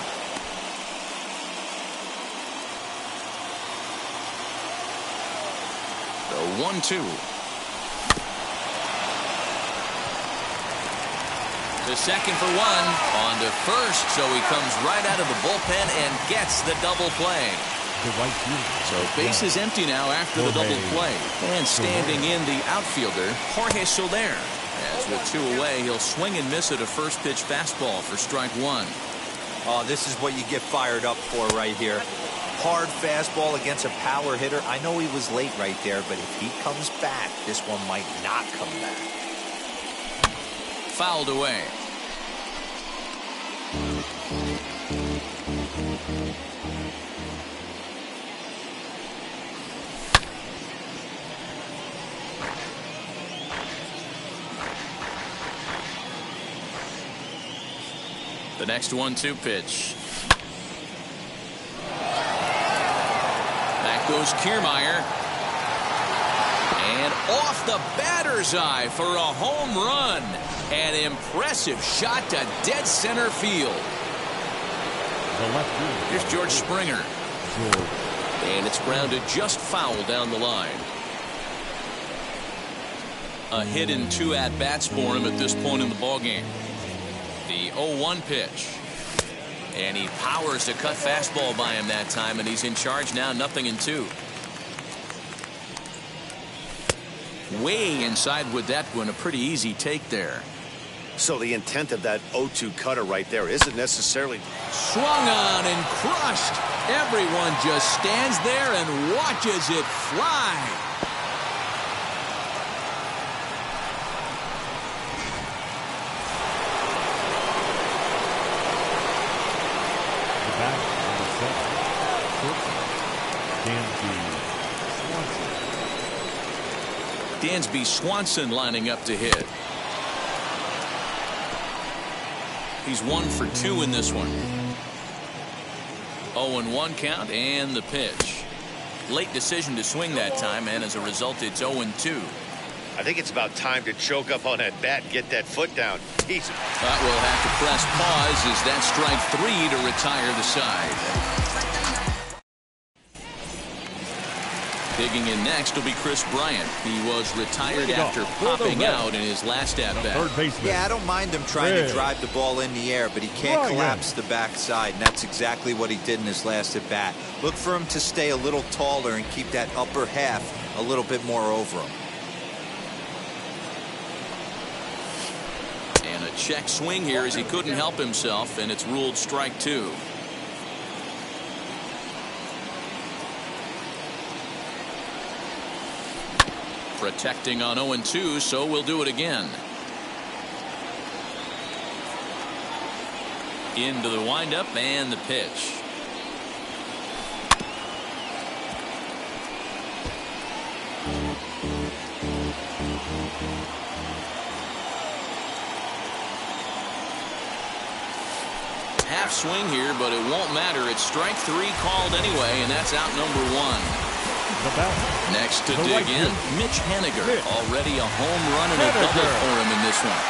The 1-2. The second for one. On to first, so he comes right out of the bullpen and gets the double play. So base is empty now after the double play. And standing in the outfielder, Jorge Soler. As with 2 away, he'll swing and miss at a first pitch fastball for strike 1. Oh, this is what you get fired up for right here. Hard fastball against a power hitter. I know he was late right there, but if he comes back, this one might not come back. Fouled away. The next 1-2 pitch. Back goes Kiermaier. And off the batter's eye for a home run. An impressive shot to dead center field. Here's George Springer. And it's grounded just foul down the line. A hit and 2 at-bats for him at this point in the ballgame. The 0-1 pitch. And he powers a cut fastball by him that time, and he's in charge now, 0-2. Way inside with that one, a pretty easy take there. So the intent of that 0-2 cutter right there isn't necessarily swung on and crushed. Everyone just stands there and watches it fly. Dansby Swanson lining up to hit. He's 1 for 2 in this one. 0-1 count and the pitch. Late decision to swing that time, and as a result, it's 0-2. I think it's about time to choke up on that bat and get that foot down. He's... But we'll have to press pause as that strike 3 to retire the side. Digging in next will be Chris Bryant. He was retired after popping out in his last at-bat. Yeah, I don't mind him trying to drive the ball in the air, but he can't collapse the backside, and that's exactly what he did in his last at-bat. Look for him to stay a little taller and keep that upper half a little bit more over him. And a check swing here as he couldn't help himself, and it's ruled strike 2. Protecting on 0-2, so we'll do it again. Into the windup and the pitch. Half swing here, but it won't matter. It's strike 3 called anyway, and that's out number 1. Next to dig in, Mitch Haniger. Already a home run and a double for him in this one.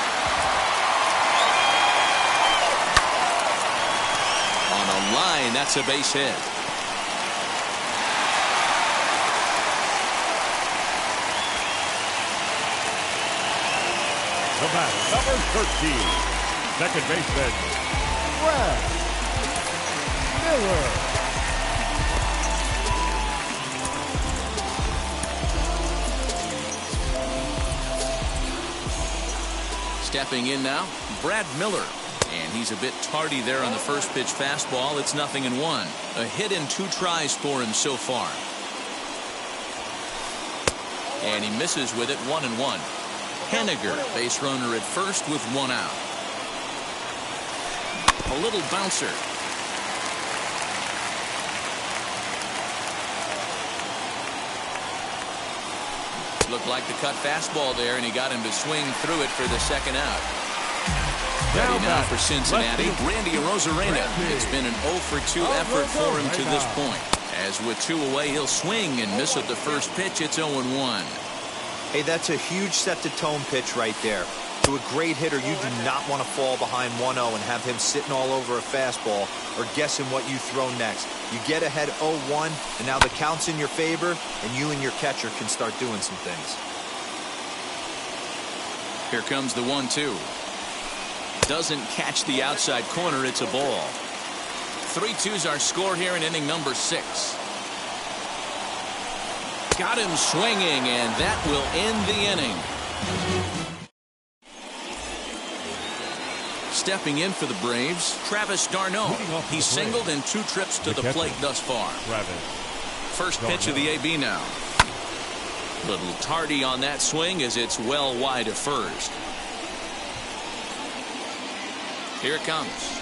On a line, that's a base hit. The batter, number 13, second baseman, Brad Miller. Stepping in now, Brad Miller. And he's a bit tardy there on the first pitch fastball. It's 0-1. A hit and 2 tries for him so far. And he misses with it, 1-1. Haniger, base runner at first with 1 out. A little bouncer. Looked like the cut fastball there, and he got him to swing through it for the second out. Ready now for Cincinnati, Randy Arozarena. It's been an 0 for 2 effort for him to this point. As with 2 away, he'll swing and miss at the first pitch. It's 0-1. Hey, that's a huge set-the-tone pitch right there. To a great hitter, you do not want to fall behind 1-0 and have him sitting all over a fastball or guessing what you throw next. You get ahead 0-1, and now the count's in your favor, and you and your catcher can start doing some things. Here comes the 1-2. Doesn't catch the outside corner. It's a ball. 3-2's our score here in inning number 6. Got him swinging, and that will end the inning. Stepping in for the Braves, Travis d'Arnaud. He's singled in 2 trips to the plate thus far. First pitch of the AB now. Little tardy on that swing as it's well wide of first. Here it comes.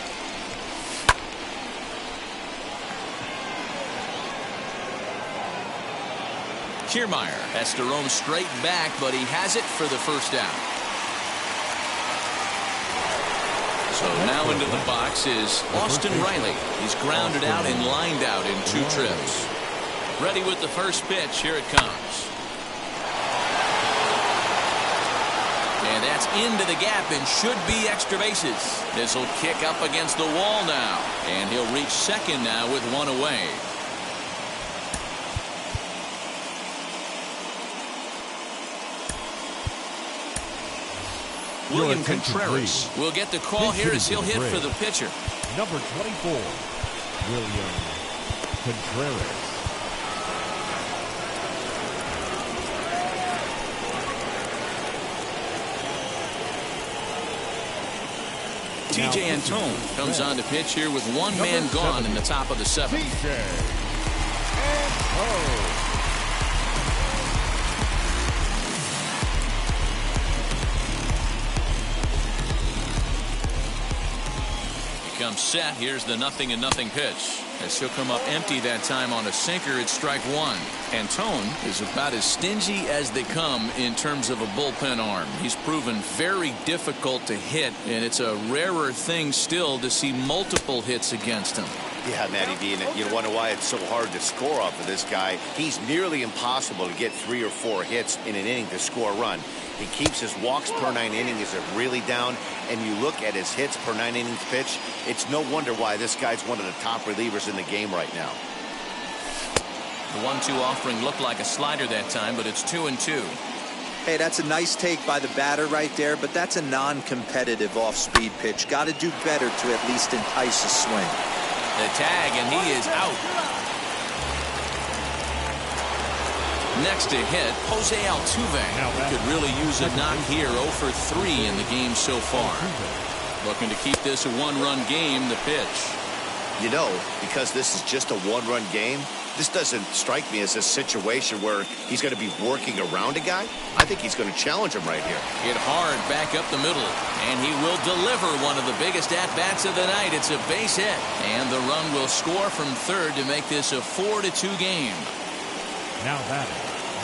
Kiermaier has to roam straight back, but he has it for the first down. So now into the box is Austin Riley. He's grounded out and lined out in 2 trips. Ready with the first pitch. Here it comes. And that's into the gap and should be extra bases. This will kick up against the wall now. And he'll reach second now with 1 away. William Contreras will get the call here as he'll hit for the pitcher. Number 24, William Contreras. TJ Antone comes on to pitch here with 1 man gone in the top of the 7th. TJ Antone. Comes set. Here's the 0-0 pitch. As he'll come up empty that time on a sinker, it's strike 1. Antone is about as stingy as they come in terms of a bullpen arm. He's proven very difficult to hit, and it's a rarer thing still to see multiple hits against him. Yeah, Matty V, and you wonder why it's so hard to score off of this guy. He's nearly impossible to get 3 or 4 hits in an inning to score a run. He keeps his walks per 9 innings is really down, and you look at his hits per 9 innings pitch, it's no wonder why this guy's one of the top relievers in the game right now. The 1-2 offering looked like a slider that time, but it's 2-2. Hey, that's a nice take by the batter right there, but that's a non-competitive off-speed pitch. Got to do better to at least entice a swing. The tag, and he is out. Next to hit, Jose Altuve. Could really use a knock here. 0 for 3 in the game so far. Looking to keep this a 1-run game. The pitch. You know, because this is just a 1-run game, this doesn't strike me as a situation where he's going to be working around a guy. I think he's going to challenge him right here. Hit hard back up the middle, and he will deliver one of the biggest at-bats of the night. It's a base hit, and the run will score from third to make this a 4-2 game. Now batting.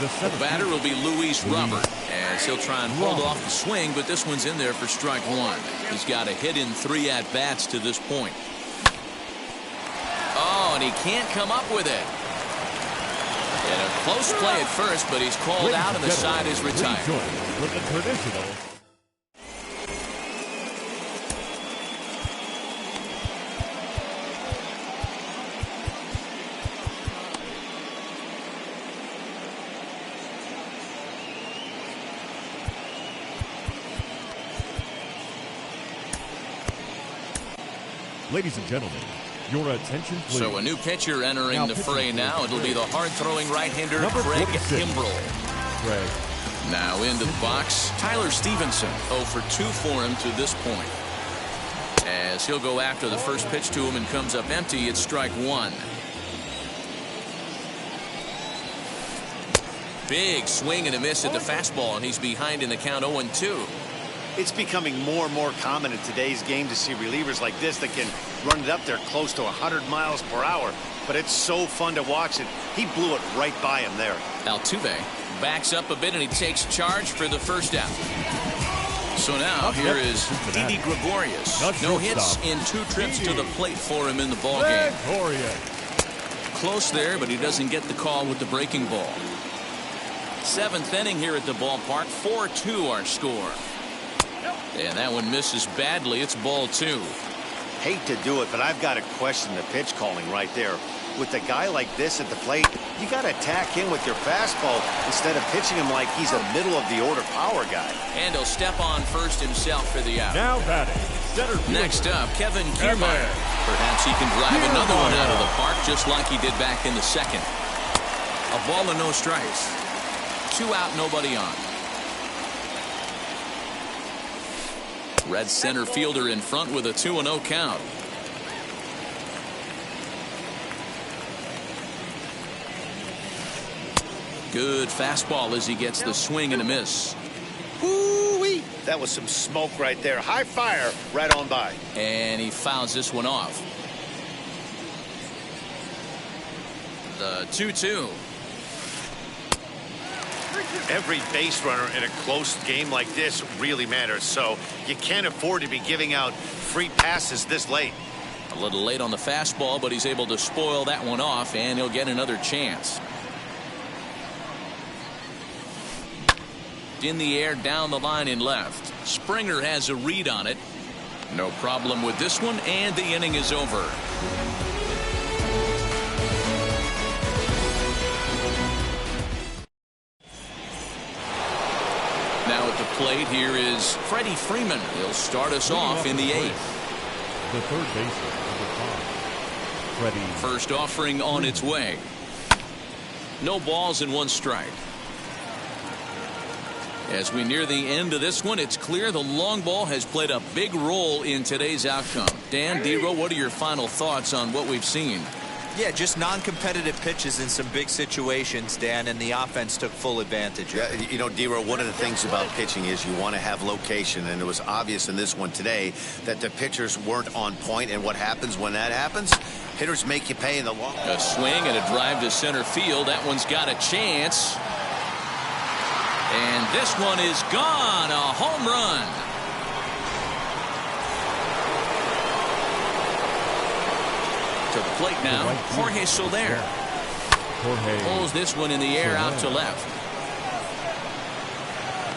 The batter will be Luis Robert, as he'll try and hold off the swing, but this one's in there for strike 1. He's got a hit in 3 at-bats to this point. Oh, and he can't come up with it. And a close play at first, but he's called out and the side is retired. With the traditional. Ladies and gentlemen, your attention, please. So a new pitcher entering the fray now. It'll be the hard-throwing right-hander Craig Kimbrel. Now into the box, Tyler Stevenson. 0 for 2 for him to this point. As he'll go after the first pitch to him and comes up empty, it's strike 1. Big swing and a miss at the fastball, and he's behind in the count 0-2. It's becoming more and more common in today's game to see relievers like this that can run it up there close to 100 miles per hour. But it's so fun to watch it. He blew it right by him there. Altuve backs up a bit and he takes charge for the first out. So now here is Didi Gregorius. No hits in 2 trips to the plate for him in the ball game. Close there, but he doesn't get the call with the breaking ball. 7th inning here at the ballpark. 4-2 our score. And that one misses badly. It's ball 2. Hate to do it, but I've got to question the pitch calling right there. With a guy like this at the plate, you got to attack him with your fastball instead of pitching him like he's a middle of the order power guy. And he'll step on first himself for the out. Now batting, center fielder. Next up, Kevin Kiermaier. Perhaps he can drive another one out of the park just like he did back in the second. A ball and no strikes. 2 out, nobody on. Red center fielder in front with a 2-0 count. Good fastball as he gets the swing and a miss. Woo-wee. That was some smoke right there. High fire right on by. And he fouls this one off. The 2-2. Every base runner in a close game like this really matters, so you can't afford to be giving out free passes this late. A little late on the fastball, but he's able to spoil that one off, and he'll get another chance. In the air, down the line in left. Springer has a read on it. No problem with this one, and the inning is over. Now at the plate, here is Freddie Freeman. He'll start us off in the 8th. The third baseman, number 5, Freddie. First offering on its way. No balls and 1 strike. As we near the end of this one, it's clear the long ball has played a big role in today's outcome. Dan, Dero, what are your final thoughts on what we've seen? Yeah, just non-competitive pitches in some big situations, Dan, and the offense took full advantage. Yeah, you know, Dero, one of the things about pitching is you want to have location, and it was obvious in this one today that the pitchers weren't on point, and what happens when that happens? Hitters make you pay in the long. A swing and a drive to center field. That one's got a chance. And this one is gone. A home run. To the plate now, Jorge Soler. Pulls this one in the air out to left.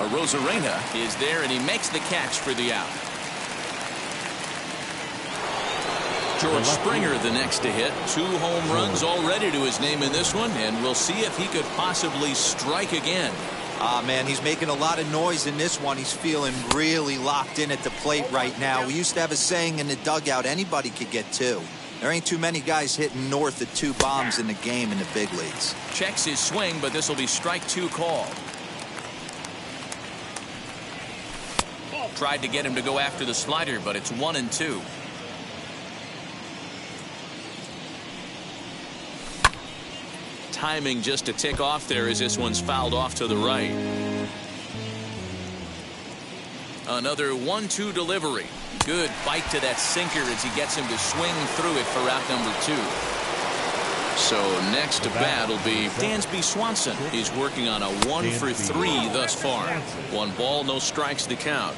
Arozarena is there, and he makes the catch for the out. George Springer the next to hit. 2 home runs already to his name in this one, and we'll see if he could possibly strike again. Ah, man, he's making a lot of noise in this one. He's feeling really locked in at the plate right now. We used to have a saying in the dugout, anybody could get 2. There ain't too many guys hitting north of 2 bombs in the game in the big leagues. Checks his swing, but this will be strike 2 called. Tried to get him to go after the slider, but it's 1-2. Timing just a tick off there as this one's fouled off to the right. Another 1-2 delivery. Good bite to that sinker as he gets him to swing through it for out number 2. So next to bat will be Dansby Swanson. He's working on a 1 for 3 thus far. 1 ball, no strikes to count.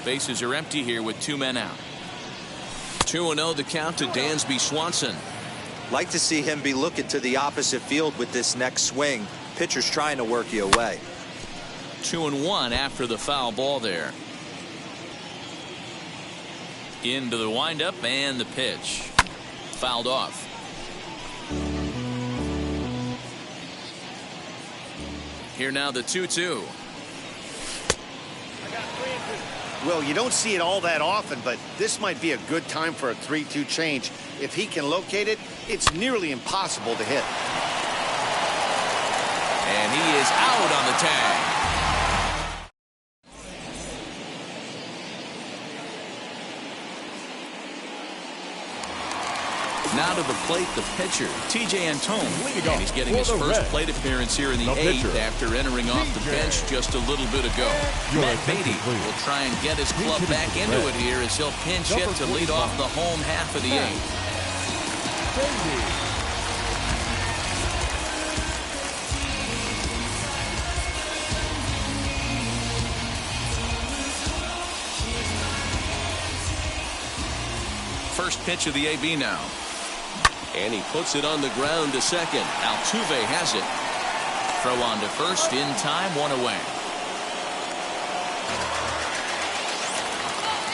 Bases are empty here with 2 men out. 2-0 the count to Dansby Swanson. Like to see him be looking to the opposite field with this next swing. Pitcher's trying to work you away. 2-1 after the foul ball there. Into the windup and the pitch. Fouled off. Here now the 2-2. Well, you don't see it all that often, but this might be a good time for a 3-2 change. If he can locate it, it's nearly impossible to hit. And he is out on the tag. Now to the plate, the pitcher, TJ Antone. And he's getting his first plate appearance here in the 8th after entering off the bench just a little bit ago. Matt Beatty will try and get his club back into it here as he'll pinch hit to lead off the home half of the 8th. First pitch of the AB now. And he puts it on the ground to second. Altuve has it. Throw on to first in time, 1 away.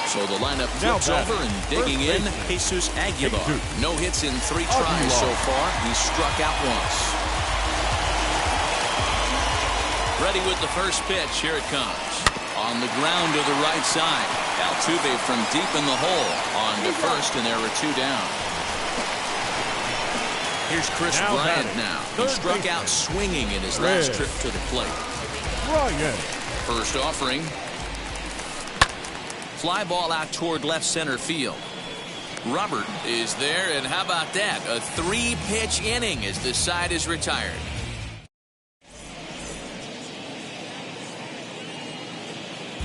So the lineup flips over and digging in, Jesus Aguilar. No hits in 3 tries so far. He's struck out once. Ready with the first pitch. Here it comes. On the ground to the right side. Altuve from deep in the hole on to first, and there are 2 down. Here's Chris Bryant now. He struck out swinging in his last trip to the plate. First offering. Fly ball out toward left center field. Robert is there, and how about that? A 3-pitch inning as the side is retired.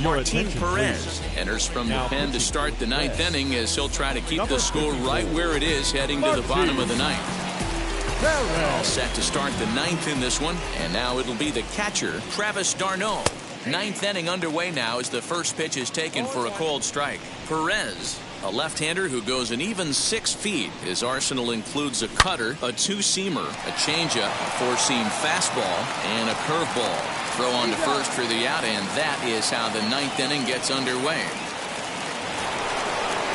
Martin Perez enters from the pen to start the 9th inning as he'll try to keep the score right where it is heading to the bottom of the 9th. All set to start the 9th in this one, and now it'll be the catcher, Travis d'Arnaud. 9th inning underway now as the first pitch is taken for a called strike. Perez, a left-hander who goes an even 6 feet. His arsenal includes a cutter, a 2-seamer, a changeup, a 4-seam fastball, and a curveball. Throw on to first for the out, and that is how the 9th inning gets underway.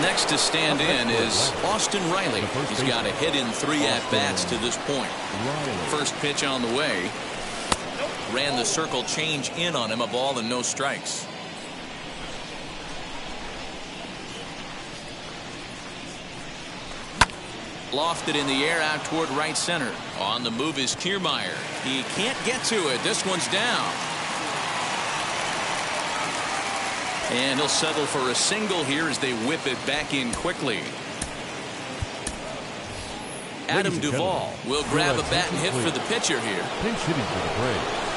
Next to stand in is Austin Riley. He's got a hit in 3 at-bats to this point. First pitch on the way. Ran the circle change in on him, a ball and no strikes. Lofted in the air out toward right center. On the move is Kiermaier. He can't get to it. This one's down. And he'll settle for a single here as they whip it back in quickly. Adam Duvall will grab a bat and hit for the pitcher here.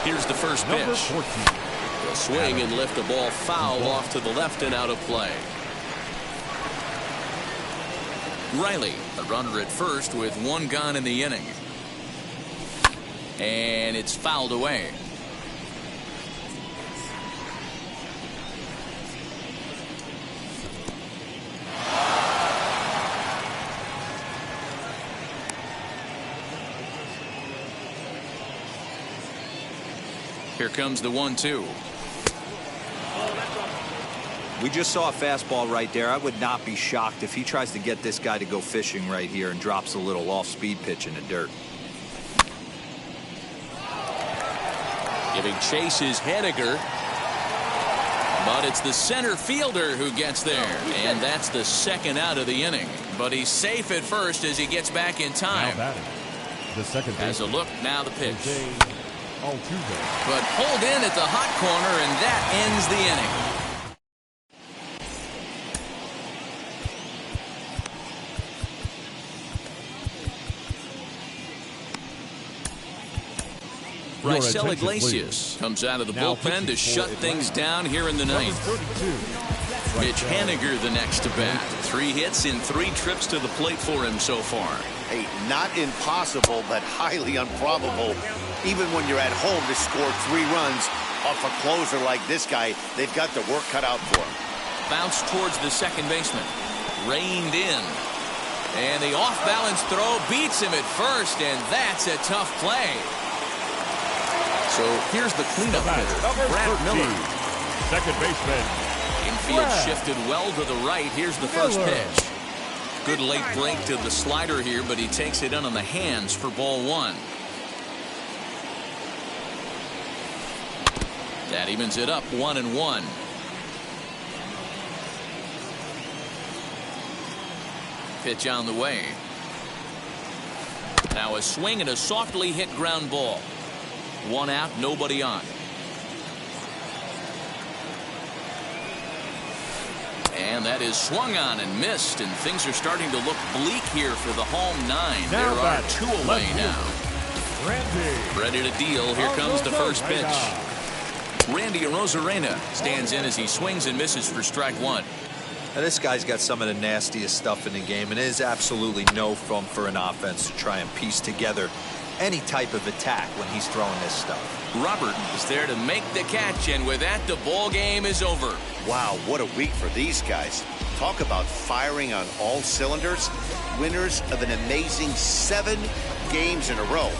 Here's the first pitch. He'll swing and lift the ball foul off to the left and out of play. Riley, a runner at first with 1 gone in the inning. And it's fouled away. Here comes the 1-2. We just saw a fastball right there. I would not be shocked if he tries to get this guy to go fishing right here and drops a little off-speed pitch in the dirt. Giving chase is Henniger. But it's the center fielder who gets there. And that's the 2nd out of the inning. But he's safe at first as he gets back in time. The second as a look, now the pitch. But pulled in at the hot corner, and that ends the inning. Raisel Iglesias comes out of the bullpen to shut things down here in the 9th. Mitch Haniger the next to bat. 3 hits in 3 trips to the plate for him so far. Hey, not impossible, but highly improbable. Even when you're at home to score 3 runs off a closer like this guy, they've got the work cut out for him. Bounce towards the second baseman. Reined in. And the off-balance throw beats him at first, and that's a tough play. So here's the cleanup hitter, Brad Miller. Second baseman. Infield shifted well to the right. Here's the first pitch. Good late break to the slider here, but he takes it in on the hands for ball 1. That evens it up 1-1. Pitch on the way. Now a swing and a softly hit ground ball. 1 out, nobody on. And that is swung on and missed, and things are starting to look bleak here for the home 9. There are 2 away now. Ready to deal. Here comes the first pitch. Randy Arozarena stands in as he swings and misses for strike 1. Now, this guy's got some of the nastiest stuff in the game, and it is absolutely no fun for an offense to try and piece together any type of attack when he's throwing this stuff. Robert is there to make the catch, and with that, the ball game is over. Wow, what a week for these guys. Talk about firing on all cylinders. Winners of an amazing 7 games in a row.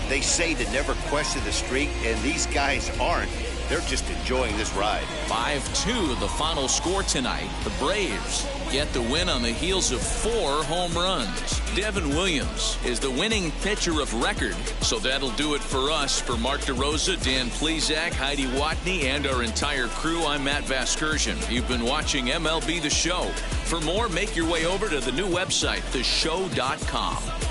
They say to never question the streak, and these guys aren't. They're just enjoying this ride. 5-2 the final score tonight. The Braves get the win on the heels of 4 home runs. Devin Williams is the winning pitcher of record. So that'll do it for us. For Mark DeRosa, Dan Plesac, Heidi Watney, and our entire crew, I'm Matt Vasgersian. You've been watching MLB The Show. For more, make your way over to the new website, theshow.com.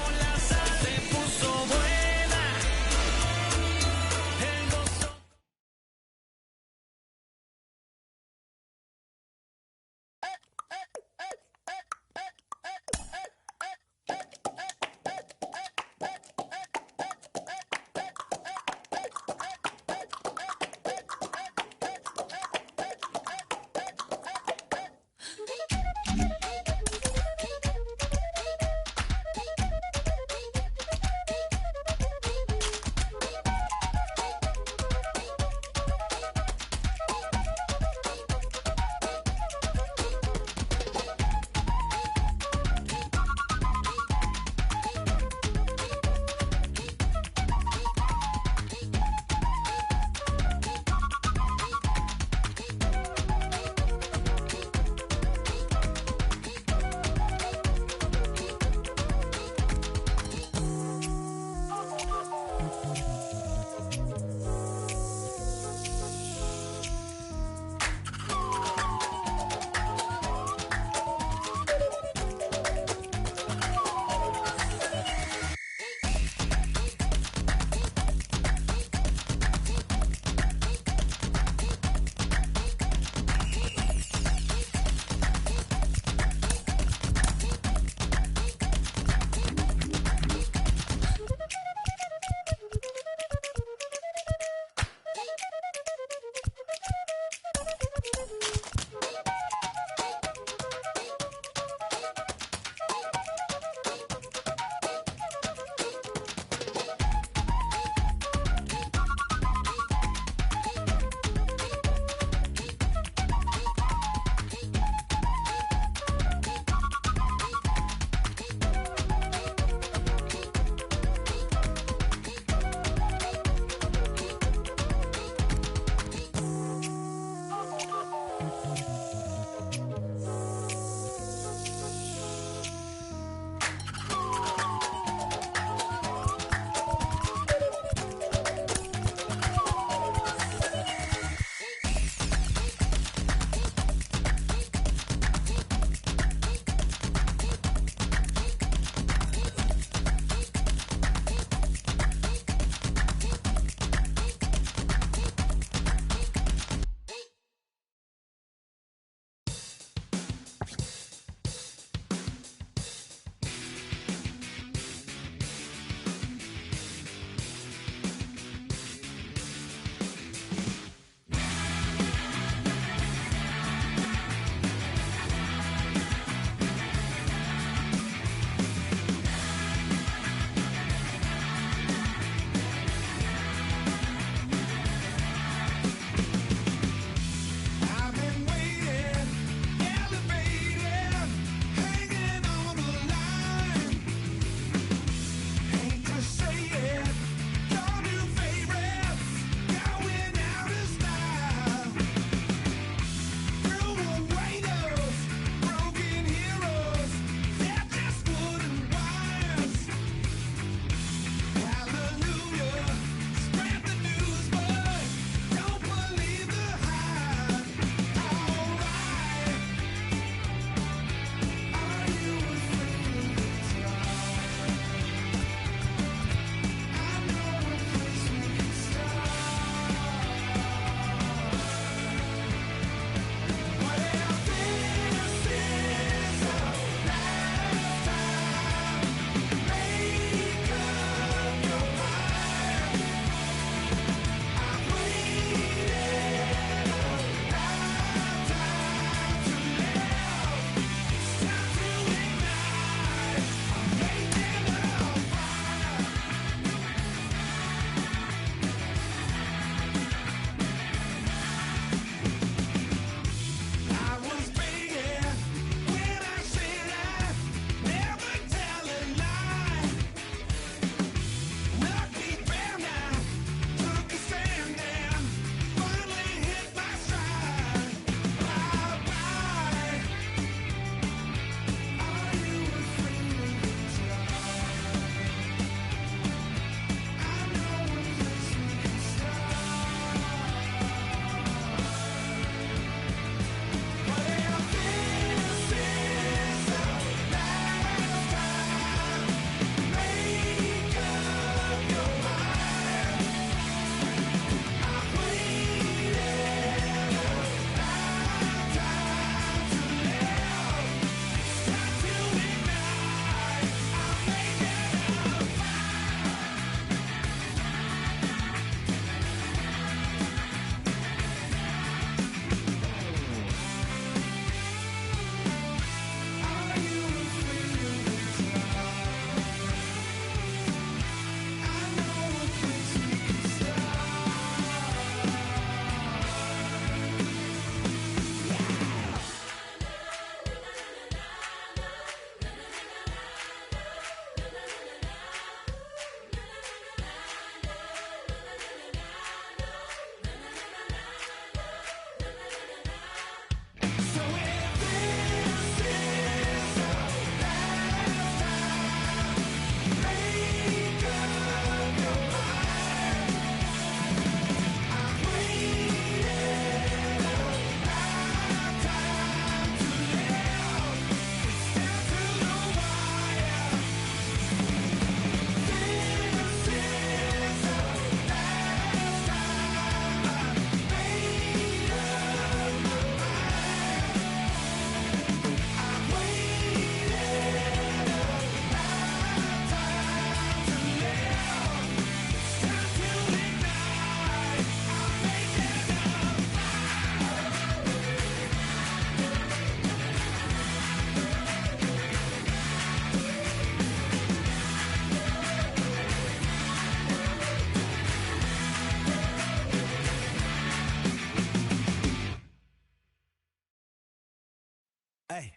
Hey.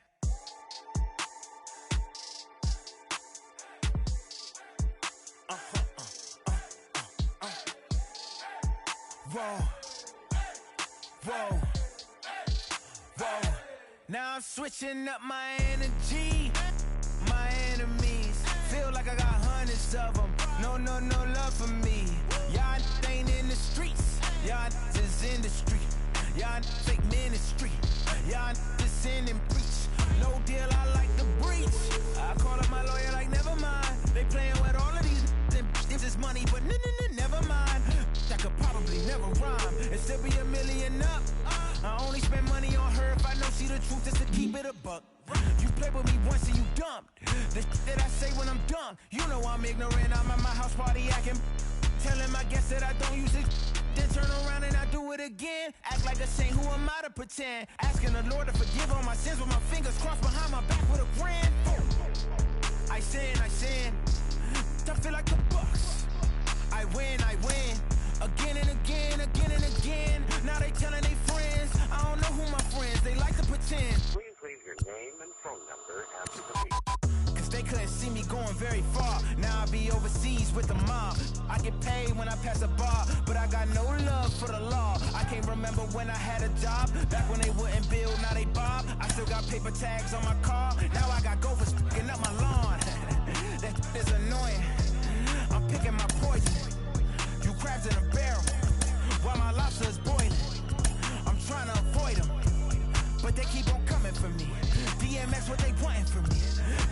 Whoa. Whoa. Whoa. Now I'm switching up my energy. My enemies feel like I got hundreds of them. No love for me. Y'all ain't in the streets. Y'all just in the street. Y'all fake ministry. Y'all just in and preach. No deal, I like the breach. I call up my lawyer like, never mind. They playing with all of these and this is money, but never mind. I could probably never rhyme and still be $1 million up. I only spend money on her if I know she the truth, just to keep it a buck. You played with me once and you dumped. The that I say when I'm done, you know I'm ignorant. I'm at my house party acting, telling my guests that I don't use it. Then turn around and I do it again. Act like a saint, who am I to pretend? Asking the Lord to forgive all my sins with my fingers crossed behind my back with a grand. I sin. I feel like the Bucks. I win. Again and again. Now they telling they friends. I don't know who my friends, they like to pretend. Please leave your name and phone number after the beep. Cause they couldn't see me going very far. Now I be overseas with the mob. I get paid when I pass a bar, but I got no love for the law. I can't remember when I had a job. Back when they wouldn't build, now they bob. I still got paper tags on my car. Now I got gophers picking up my lawn. That is annoying. I'm picking my poison. You crabs in a barrel while my lobster is boiling. I'm trying to avoid them, but they keep on coming for me. DMX, what they wanting from me?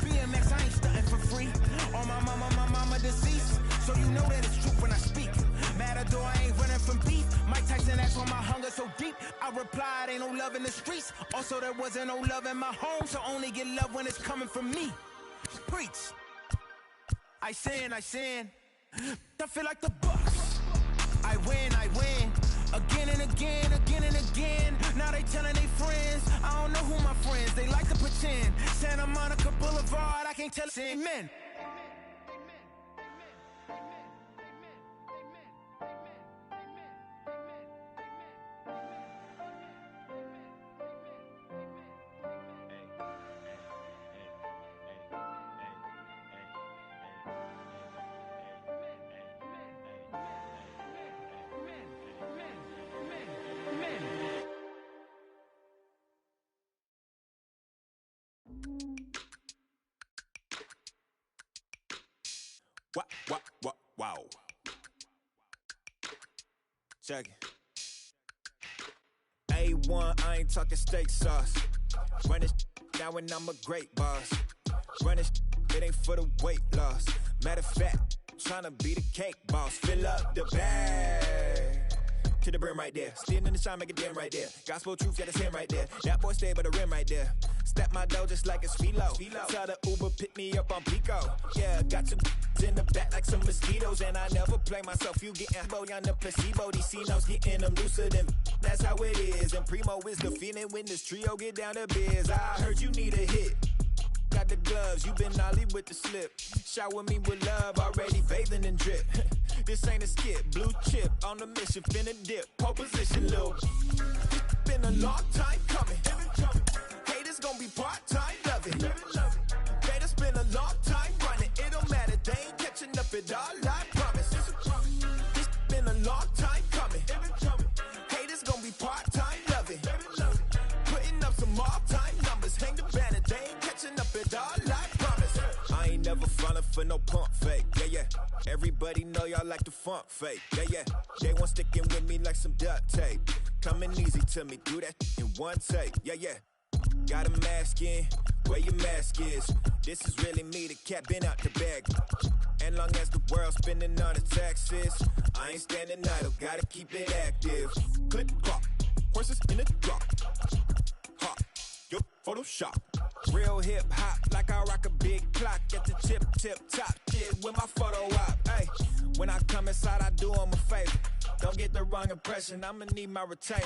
BMX, I ain't stunting for free. On my mama deceased, so you know that it's true when I speak. Matador, I ain't running from beef. Mike Tyson asked why my hunger so deep. I replied, ain't no love in the streets. Also, there wasn't no love in my home, so only get love when it's coming from me. Preach. I sin. I feel like the Bucks. I win. Again and again. Now they telling they friends. I don't know who my friends, they like to pretend. Santa Monica Boulevard, I can't tell amen. Wow. Check it. A1, I ain't talking steak sauce. Run this now and I'm a great boss. Run this, it ain't for the weight loss. Matter of fact, tryna be the cake boss. Fill up the bag to the brim right there. Standing in the shine, make it dim right there. Gospel truth, yeah, that's him right there. That boy stay by the rim right there. Step my dough just like it's philo. Tell the Uber, pick me up on Pico. Yeah, got two in the back like some mosquitoes. And I never play myself, you getting boy on the placebo. These C-notes getting them looser than that's how it is. And Primo is the feeling when this trio get down to biz. I heard you need a hit. Got the gloves, you been ollie with the slip. Shower me with love, already bathing in drip. This ain't a skip, blue chip on the mission, finna dip. Pole position, little. It's been a long time coming. Haters gonna be part-time, love it. Haters been a long time running. It don't matter, they ain't catching up at all, I promise. It's been a long time coming. Haters gonna be part-time, love it. Putting up some all-time numbers, hang the banner, they ain't catching up at all, I promise. I ain't never falling for no pump fake, yeah. Everybody know y'all like the funk fake, yeah. They want sticking with me like some duct tape. Coming easy to me, do that in one take, yeah. Got a mask in, where your mask is. This is really me, the cat been out the bag. And long as the world's spending on the taxes, I ain't standing idle, gotta keep it active. Click clock, horses in the drop. Hot, yo, Photoshop. Real hip hop, like I rock a big clock at the tip top. Shit with my photo op, hey. When I come inside, I do them a favor. Don't get the wrong impression, I'ma need my retainer.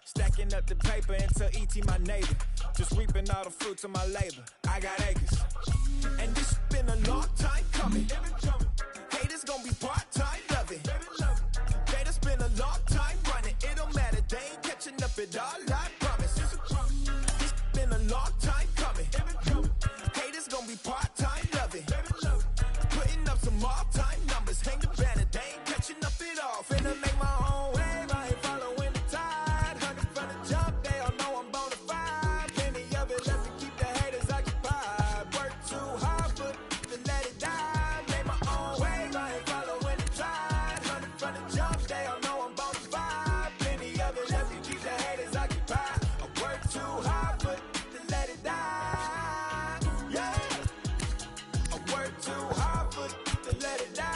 Stacking up the paper until E.T. my neighbor. Just reaping all the fruits of my labor. I got acres. And this been a long time coming. Haters gonna be part-time, love it. Haters been a long time running. It don't matter, they ain't catching up at all, I promise. It's been a long time let it die.